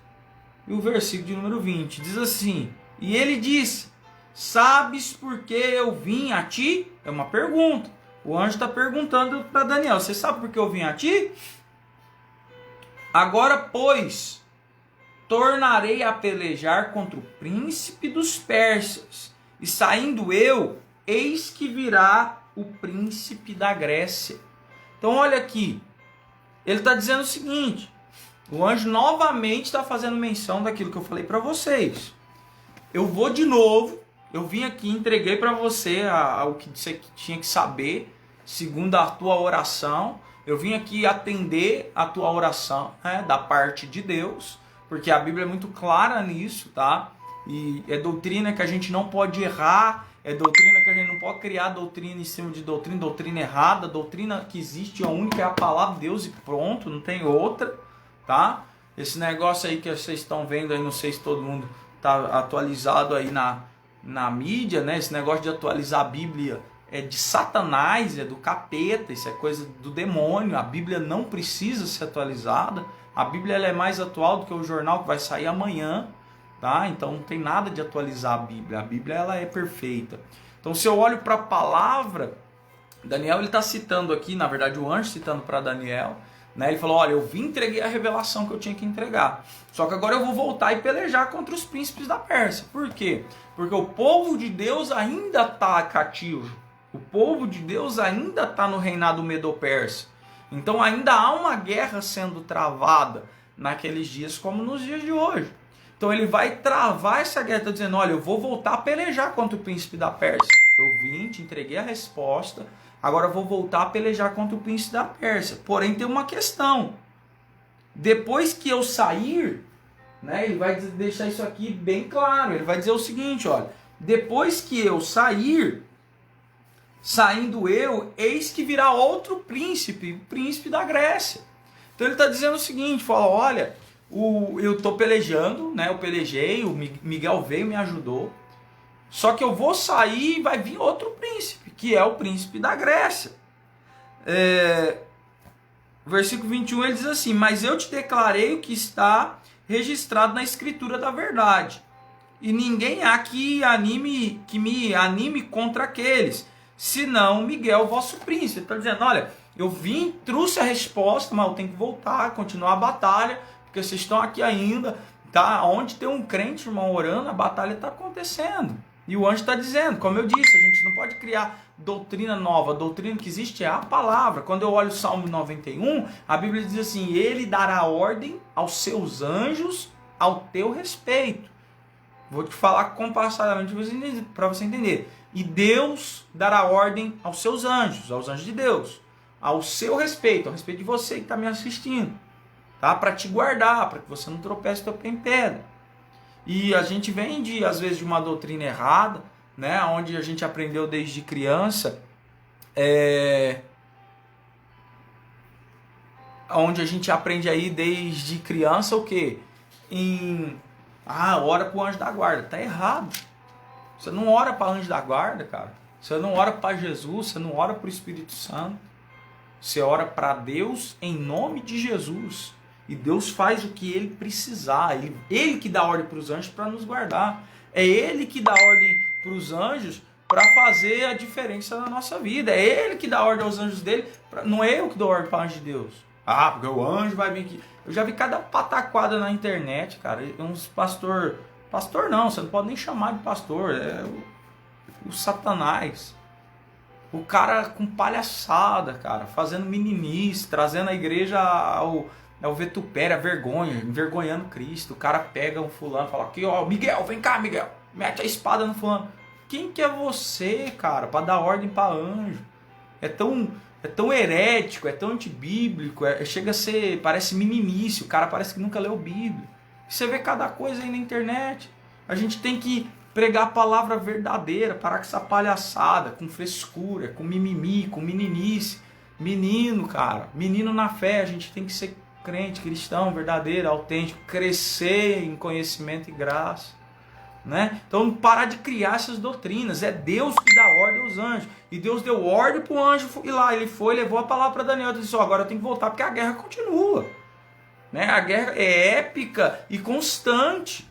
E o versículo de número 20. Diz assim. E ele disse, sabes por que eu vim a ti? É uma pergunta. O anjo está perguntando para Daniel. Você sabe por que eu vim a ti? Agora, pois, tornarei a pelejar contra o príncipe dos persas. E saindo eu, eis que virá o príncipe da Grécia. Então, olha aqui. Ele está dizendo o seguinte. O anjo novamente está fazendo menção daquilo que eu falei para vocês. Eu vou de novo. Eu vim aqui e entreguei para você o que você tinha que saber, segundo a tua oração. Eu vim aqui atender a tua oração, né, da parte de Deus, porque a Bíblia é muito clara nisso, tá? E é doutrina que a gente não pode errar, é doutrina que a gente não pode criar doutrina em cima de doutrina errada, doutrina que existe, a única é a palavra de Deus e pronto, não tem outra, tá? Esse negócio aí que vocês estão vendo aí, não sei se todo mundo tá atualizado aí na mídia, né? Esse negócio de atualizar a Bíblia é de Satanás, é do capeta, isso é coisa do demônio. A Bíblia não precisa ser atualizada. A Bíblia ela é mais atual do que o jornal que vai sair amanhã, tá? Então não tem nada de atualizar a Bíblia. A Bíblia ela é perfeita. Então se eu olho para a palavra, Daniel ele está citando aqui, na verdade o anjo citando para Daniel, né? Ele falou, olha, eu vim entreguei a revelação que eu tinha que entregar. Só que agora eu vou voltar e pelejar contra os príncipes da Pérsia. Por quê? Porque o povo de Deus ainda está cativo. O povo de Deus ainda está no reinado medo-persa. Então ainda há uma guerra sendo travada naqueles dias como nos dias de hoje. Então ele vai travar essa guerra, está dizendo, olha, eu vou voltar a pelejar contra o príncipe da Pérsia. Eu vim, te entreguei a resposta, agora eu vou voltar a pelejar contra o príncipe da Pérsia. Porém tem uma questão. Depois que eu sair, né, ele vai deixar isso aqui bem claro. Ele vai dizer o seguinte, olha, depois que eu sair... Saindo eu, eis que virá outro príncipe, o príncipe da Grécia. Então ele está dizendo o seguinte, fala, olha, eu estou pelejando, né? Eu pelejei, o Miguel veio e me ajudou. Só que eu vou sair e vai vir outro príncipe, que é o príncipe da Grécia. Versículo 21 ele diz assim, mas eu te declarei o que está registrado na escritura da verdade. E ninguém há que me anime contra aqueles. Senão Miguel, vosso príncipe. Ele está dizendo, olha, eu vim, trouxe a resposta, mas eu tenho que voltar, continuar a batalha, porque vocês estão aqui ainda, tá? Onde tem um crente, irmão, orando, a batalha está acontecendo. E o anjo está dizendo, como eu disse, a gente não pode criar doutrina nova, a doutrina que existe é a palavra. Quando eu olho o Salmo 91, a Bíblia diz assim, ele dará ordem aos seus anjos ao teu respeito. Vou te falar compassadamente para você entender. E Deus dará ordem aos seus anjos, aos anjos de Deus, ao seu respeito, ao respeito de você que está me assistindo, tá? Para te guardar, para que você não tropece teu pé em pedra. E a gente vem às vezes de uma doutrina errada, né? Onde a gente aprendeu desde criança, onde a gente aprende aí desde criança o quê? Ora para o anjo da guarda. Tá errado. Você não ora para anjo da guarda, cara. Você não ora para Jesus, você não ora para o Espírito Santo. Você ora para Deus em nome de Jesus. E Deus faz o que Ele precisar. Ele que dá ordem para os anjos para nos guardar. É Ele que dá ordem para os anjos para fazer a diferença na nossa vida. É Ele que dá ordem aos anjos dele. Não é eu que dou ordem para o anjo de Deus. Porque o anjo vai vir aqui. Eu já vi cada pataquada na internet, cara. Uns pastor não, você não pode nem chamar de pastor. É o Satanás. O cara com palhaçada, cara. Fazendo meninice, trazendo a igreja É o vitupério, a vergonha, envergonhando Cristo. O cara pega um fulano e fala, aqui ó, Miguel, vem cá Miguel, mete a espada no fulano. Quem que é você, cara, para dar ordem para anjo? É tão herético, é tão antibíblico, chega a ser, parece meninice, o cara parece que nunca leu Bíblia. Você vê cada coisa aí na internet. A gente tem que pregar a palavra verdadeira, parar com essa palhaçada, com frescura, com mimimi, com meninice. Menino, cara, menino na fé, a gente tem que ser crente, cristão, verdadeiro, autêntico, crescer em conhecimento e graça. Né? Então parar de criar essas doutrinas. É Deus que dá ordem aos anjos. E Deus deu ordem para o anjo ir lá. Ele foi, levou a palavra para Daniel e disse, agora eu tenho que voltar porque a guerra continua. Né? A guerra é épica e constante.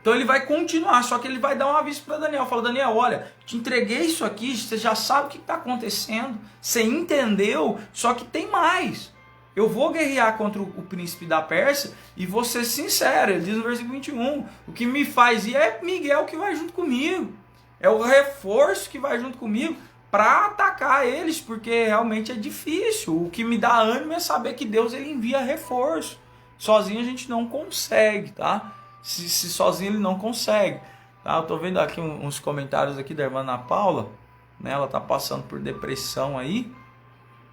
Então ele vai continuar, só que ele vai dar um aviso para Daniel. Fala, Daniel, olha, te entreguei isso aqui, você já sabe o que está acontecendo, você entendeu, só que tem mais. Eu vou guerrear contra o príncipe da Pérsia e vou ser sincero, ele diz no versículo 21, o que me faz ir é Miguel que vai junto comigo, é o reforço que vai junto comigo para atacar eles, porque realmente é difícil. O que me dá ânimo é saber que Deus ele envia reforço. Sozinho a gente não consegue, tá? Se sozinho ele não consegue. Tá? Eu tô vendo aqui uns comentários aqui da irmã Ana Paula, né? Ela tá passando por depressão aí.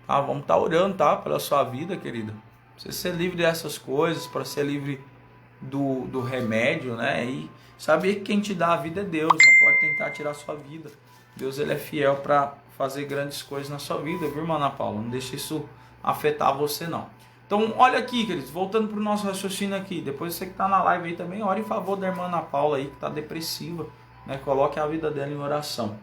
Ah, vamos estar orando, tá? Pela sua vida, querida. Pra você ser livre dessas coisas, para ser livre do remédio, né? E saber que quem te dá a vida é Deus, não pode tentar tirar a sua vida. Deus ele é fiel para fazer grandes coisas na sua vida, viu, irmã Ana Paula? Não deixe isso afetar você, não. Então, olha aqui, queridos, voltando para o nosso raciocínio aqui. Depois você que está na live aí também, ore em favor da irmã Ana Paula aí, que está depressiva, né? Coloque a vida dela em oração.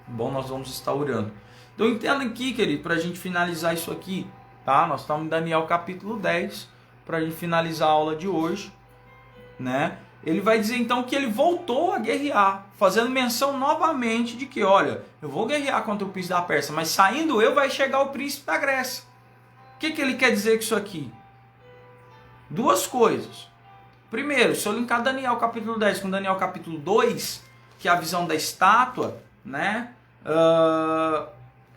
Bom, nós vamos estar orando. Então entenda aqui, querido, para a gente finalizar isso aqui, tá? Nós estamos em Daniel capítulo 10, para a gente finalizar a aula de hoje, né? Ele vai dizer então que ele voltou a guerrear, fazendo menção novamente de que, olha, eu vou guerrear contra o príncipe da Pérsia, mas saindo eu vai chegar o príncipe da Grécia. O que ele quer dizer com isso aqui? Duas coisas. Primeiro, se eu linkar Daniel capítulo 10 com Daniel capítulo 2, que é a visão da estátua, né?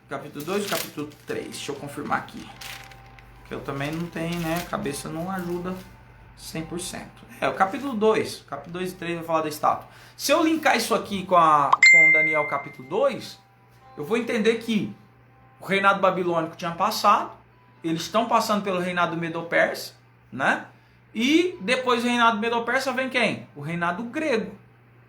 Capítulo 2 e capítulo 3. Deixa eu confirmar aqui. Que eu também não tenho, né? A cabeça não ajuda 100%. O capítulo 2. Capítulo 2 e 3 vai falar da estátua. Se eu linkar isso aqui com Daniel capítulo 2, eu vou entender que o reinado babilônico tinha passado. Eles estão passando pelo reinado Medo-Persa, né? E depois do reinado Medo-Persa vem quem? O reinado grego,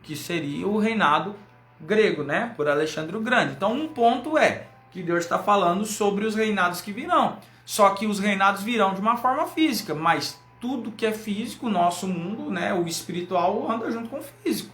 que seria o reinado grego, né? Por Alexandre o Grande. Então um ponto é que Deus está falando sobre os reinados que virão. Só que os reinados virão de uma forma física, mas tudo que é físico, o nosso mundo, né? O espiritual anda junto com o físico.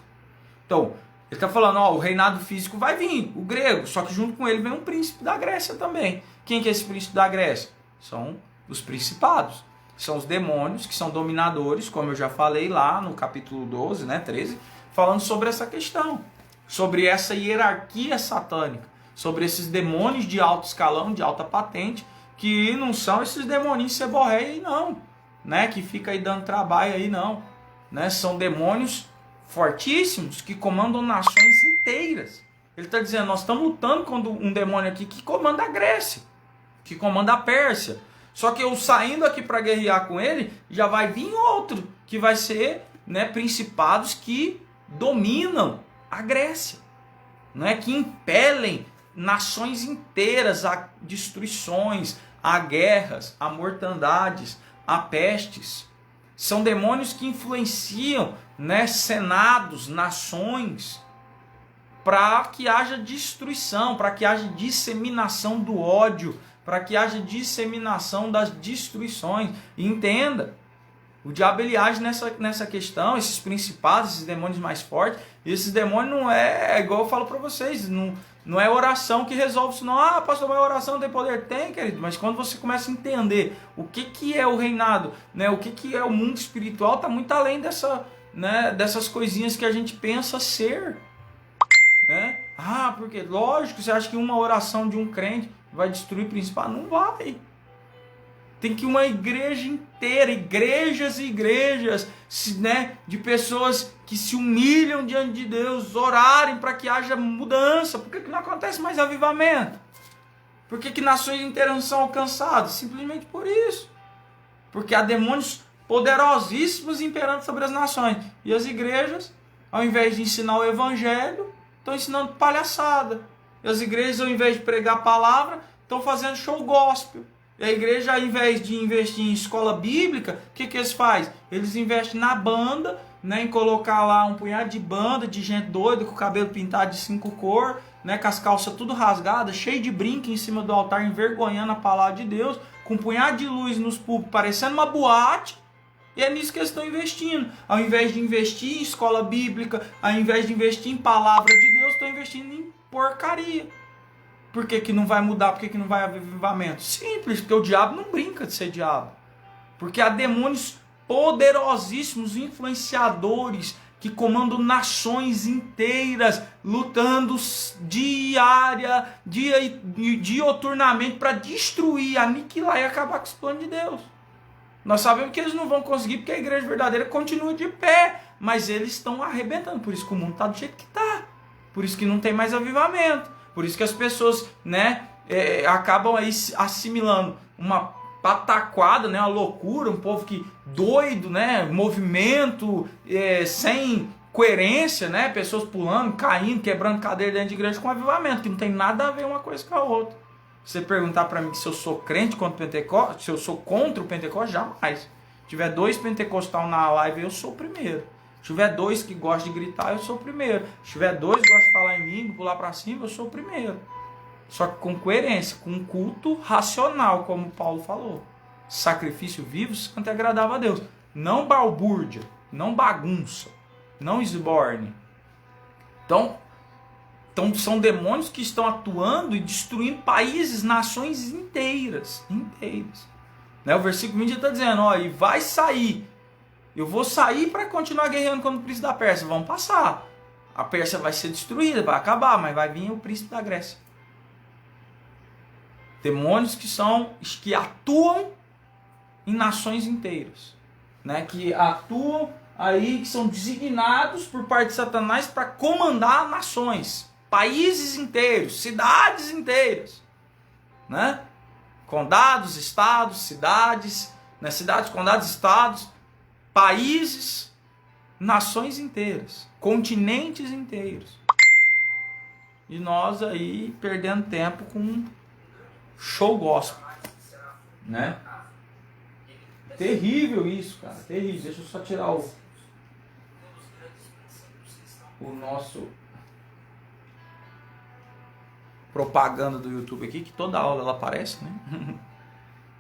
Então, ele está falando, ó, o reinado físico vai vir, o grego, só que junto com ele vem um príncipe da Grécia também. Quem que é esse príncipe da Grécia? São os principados, são os demônios que são dominadores, como eu já falei lá no capítulo 12, né, 13, falando sobre essa questão, sobre essa hierarquia satânica, sobre esses demônios de alto escalão, de alta patente, que não são esses demoninhos ceborréia aí não, né, que fica aí dando trabalho aí não, né, são demônios fortíssimos que comandam nações inteiras. Ele está dizendo, nós estamos lutando contra um demônio aqui que comanda a Grécia, que comanda a Pérsia. Só que eu saindo aqui para guerrear com ele, já vai vir outro, que vai ser, né, principados que dominam a Grécia, né, que impelem nações inteiras a destruições, a guerras, a mortandades, a pestes. São demônios que influenciam, né, senados, nações, para que haja destruição, para que haja disseminação do ódio, para que haja disseminação das destruições. E entenda, o diabo ele age nessa questão, esses principados, esses demônios mais fortes, e esses demônios não é igual eu falo para vocês, não é oração que resolve isso não. Ah, pastor, mas oração tem poder? Tem, querido, mas quando você começa a entender o que é o reinado, né, o que é o mundo espiritual, está muito além dessas coisinhas que a gente pensa ser. Né? Ah, porque lógico, você acha que uma oração de um crente vai destruir o principado? Não vai. Tem que uma igreja inteira, igrejas e igrejas, né, de pessoas que se humilham diante de Deus, orarem para que haja mudança. Por que não acontece mais avivamento? Por que nações inteiras não são alcançadas? Simplesmente por isso. Porque há demônios poderosíssimos imperando sobre as nações. E as igrejas, ao invés de ensinar o evangelho, estão ensinando palhaçada. E as igrejas, ao invés de pregar a palavra, estão fazendo show gospel. E a igreja, ao invés de investir em escola bíblica, o que eles fazem? Eles investem na banda, né, em colocar lá um punhado de banda, de gente doida, com o cabelo pintado de 5 cores, né, com as calças tudo rasgadas, cheio de brinco em cima do altar, envergonhando a palavra de Deus, com um punhado de luz nos púlpitos, parecendo uma boate. E é nisso que eles estão investindo. Ao invés de investir em escola bíblica, ao invés de investir em palavra de Deus, estão investindo em porcaria. Por que não vai mudar? Por que não vai haver avivamento? Simples, porque o diabo não brinca de ser diabo. Porque há demônios poderosíssimos, influenciadores, que comandam nações inteiras, lutando dioturnamente para destruir, aniquilar e acabar com os planos de Deus. Nós sabemos que eles não vão conseguir porque a igreja verdadeira continua de pé, mas eles estão arrebentando. Por isso que o mundo está do jeito que está. Por isso que não tem mais avivamento. Por isso que as pessoas, né, acabam aí assimilando uma pataquada, né, uma loucura, um povo que doido, né, movimento sem coerência, né, pessoas pulando, caindo, quebrando cadeira dentro de igreja com avivamento, que não tem nada a ver uma coisa com a outra. Você perguntar para mim se eu sou crente contra o Pentecostes, se eu sou contra o Pentecostes, jamais. Se tiver 2 pentecostais na live, eu sou o primeiro. Se tiver 2 que gostam de gritar, eu sou o primeiro. Se tiver 2 que gostam de falar em língua, pular para cima, eu sou o primeiro. Só que com coerência, com um culto racional, como Paulo falou. Sacrifício vivo, santo e agradável a Deus. Não balbúrdia, não bagunça, não esborne. Então são demônios que estão atuando e destruindo países, nações inteiras. Né? O versículo 20 está dizendo, ó, e vai sair. Eu vou sair para continuar guerreando contra o príncipe da Pérsia. Vão passar. A Pérsia vai ser destruída, vai acabar, mas vai vir o príncipe da Grécia. Demônios que atuam em nações inteiras, né? Que atuam aí, que são designados por parte de Satanás para comandar nações, países inteiros, cidades inteiras, né? Condados, estados, cidades, né? Cidades, condados, estados, países, nações inteiras, continentes inteiros. E nós aí perdendo tempo com show gospel, né? Terrível isso, cara, terrível. Deixa eu só tirar o nosso propaganda do YouTube aqui, que toda aula ela aparece, né?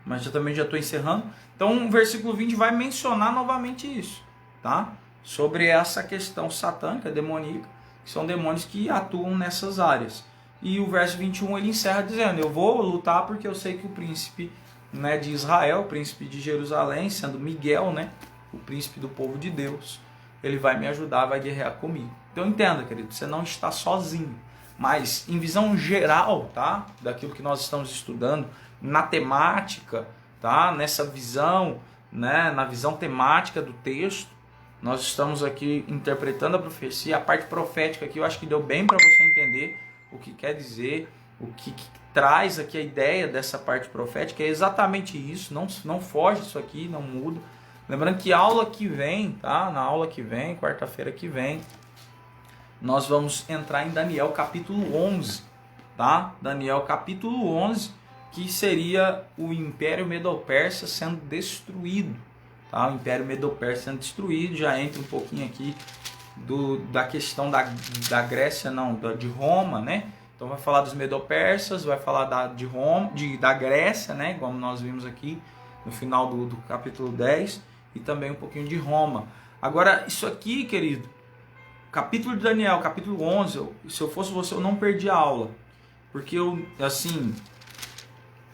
Mas eu também já estou encerrando. Então o versículo 20 vai mencionar novamente isso, tá? Sobre essa questão satânica, demoníaca, que são demônios que atuam nessas áreas. E o verso 21 ele encerra dizendo, eu vou lutar porque eu sei que o príncipe, né, de Israel, o príncipe de Jerusalém, sendo Miguel, né, o príncipe do povo de Deus, ele vai me ajudar, vai guerrear comigo. Então entenda, querido, você não está sozinho. Mas em visão geral, tá, daquilo que nós estamos estudando, na temática, tá, nessa visão, né, na visão temática do texto, nós estamos aqui interpretando a profecia, a parte profética aqui eu acho que deu bem para você entender o que quer dizer, o que traz aqui a ideia dessa parte profética, é exatamente isso, não foge disso aqui, não muda. Lembrando que aula que vem, tá, na aula que vem, quarta-feira que vem, nós vamos entrar em Daniel capítulo 11, tá? Daniel capítulo 11, que seria o Império Medo-Persa sendo destruído, tá? O Império Medo-Persa sendo destruído, já entra um pouquinho aqui da questão da Grécia, não, de Roma, né? Então vai falar dos Medo-Persas, vai falar da Grécia, né? Como nós vimos aqui no final do capítulo 10, e também um pouquinho de Roma. Agora, isso aqui, querido, capítulo de Daniel, capítulo 11, se eu fosse você, eu não perdi a aula. Porque eu, assim,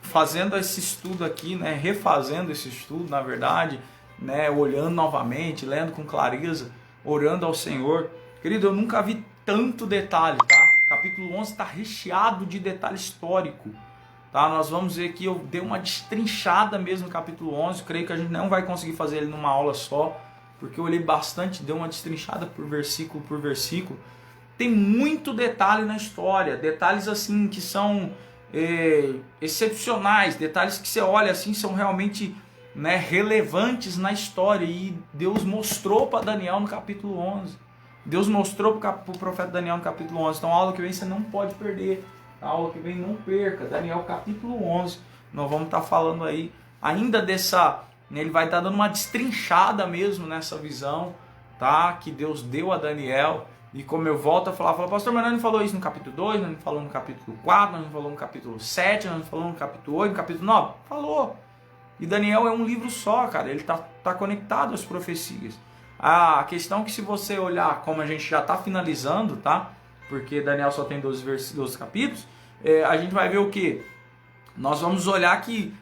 fazendo esse estudo aqui, né, refazendo esse estudo, na verdade, né, olhando novamente, lendo com clareza, orando ao Senhor. Querido, eu nunca vi tanto detalhe, tá? Capítulo 11 está recheado de detalhe histórico. Tá? Nós vamos ver que eu dei uma destrinchada mesmo no capítulo 11. Creio que a gente não vai conseguir fazer ele numa aula só, porque eu olhei bastante, dei uma destrinchada por versículo por versículo. Tem muito detalhe na história, detalhes assim que são excepcionais, detalhes que você olha assim são realmente, né, relevantes na história, e Deus mostrou para Daniel no capítulo 11. Deus mostrou para o profeta Daniel no capítulo 11. Então a aula que vem você não pode perder. A aula que vem não perca. Daniel capítulo 11. Nós vamos estar falando aí ainda dessa... Ele vai estar dando uma destrinchada mesmo nessa visão, tá, que Deus deu a Daniel. E como eu volto a falar, pastor, mas nós não falou isso no capítulo 2, nós não falou no capítulo 4, nós não falou no capítulo 7, nós não falou no capítulo 8, no capítulo 9? Falou. E Daniel é um livro só, cara, ele tá conectado às profecias. A questão é que se você olhar, como a gente já está finalizando, tá? Porque Daniel só tem 12 capítulos, a gente vai ver o que? Nós vamos olhar que,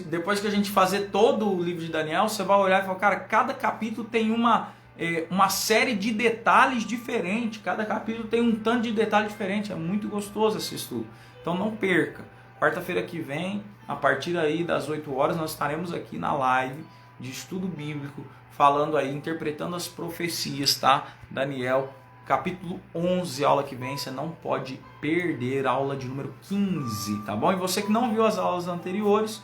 depois que a gente fazer todo o livro de Daniel, você vai olhar e falar, cara, cada capítulo tem uma série de detalhes diferentes, cada capítulo tem um tanto de detalhe diferente, é muito gostoso esse estudo. Então não perca, quarta-feira que vem, a partir aí das 8 horas, nós estaremos aqui na live de estudo bíblico, falando aí, interpretando as profecias, tá? Daniel, capítulo 11, aula que vem, você não pode perder, aula de número 15, tá bom? E você que não viu as aulas anteriores,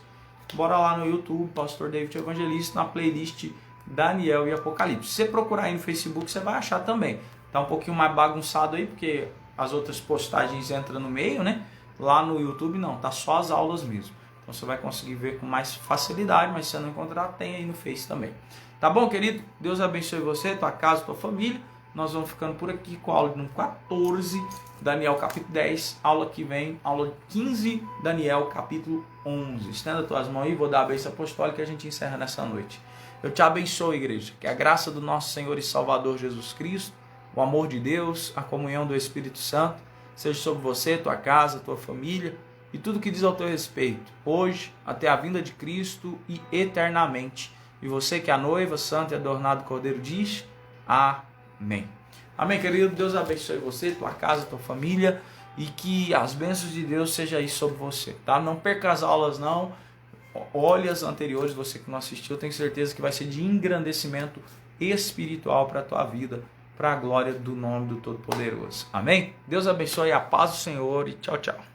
bora lá no YouTube, Pastor David Evangelista, na playlist Daniel e Apocalipse. Se você procurar aí no Facebook, você vai achar também. Tá um pouquinho mais bagunçado aí, porque as outras postagens entram no meio, né? Lá no YouTube não, tá só as aulas mesmo. Então você vai conseguir ver com mais facilidade, mas se você não encontrar, tem aí no Face também. Tá bom, querido? Deus abençoe você, tua casa, tua família. Nós vamos ficando por aqui com a aula número 14, Daniel capítulo 10, aula que vem, aula 15, Daniel capítulo 11. Estenda tuas mãos aí, vou dar a bênção apostólica e a gente encerra nessa noite. Eu te abençoo, igreja, que a graça do nosso Senhor e Salvador Jesus Cristo, o amor de Deus, a comunhão do Espírito Santo, seja sobre você, tua casa, tua família e tudo que diz ao teu respeito, hoje, até a vinda de Cristo e eternamente. E você que é a noiva, santa e adornado Cordeiro diz, amém. Amém, querido? Deus abençoe você, tua casa, tua família, e que as bênçãos de Deus sejam aí sobre você, tá? Não perca as aulas, não. Olhe as anteriores, você que não assistiu, tenho certeza que vai ser de engrandecimento espiritual para a tua vida, para a glória do nome do Todo-Poderoso. Amém? Deus abençoe, a paz do Senhor e tchau, tchau.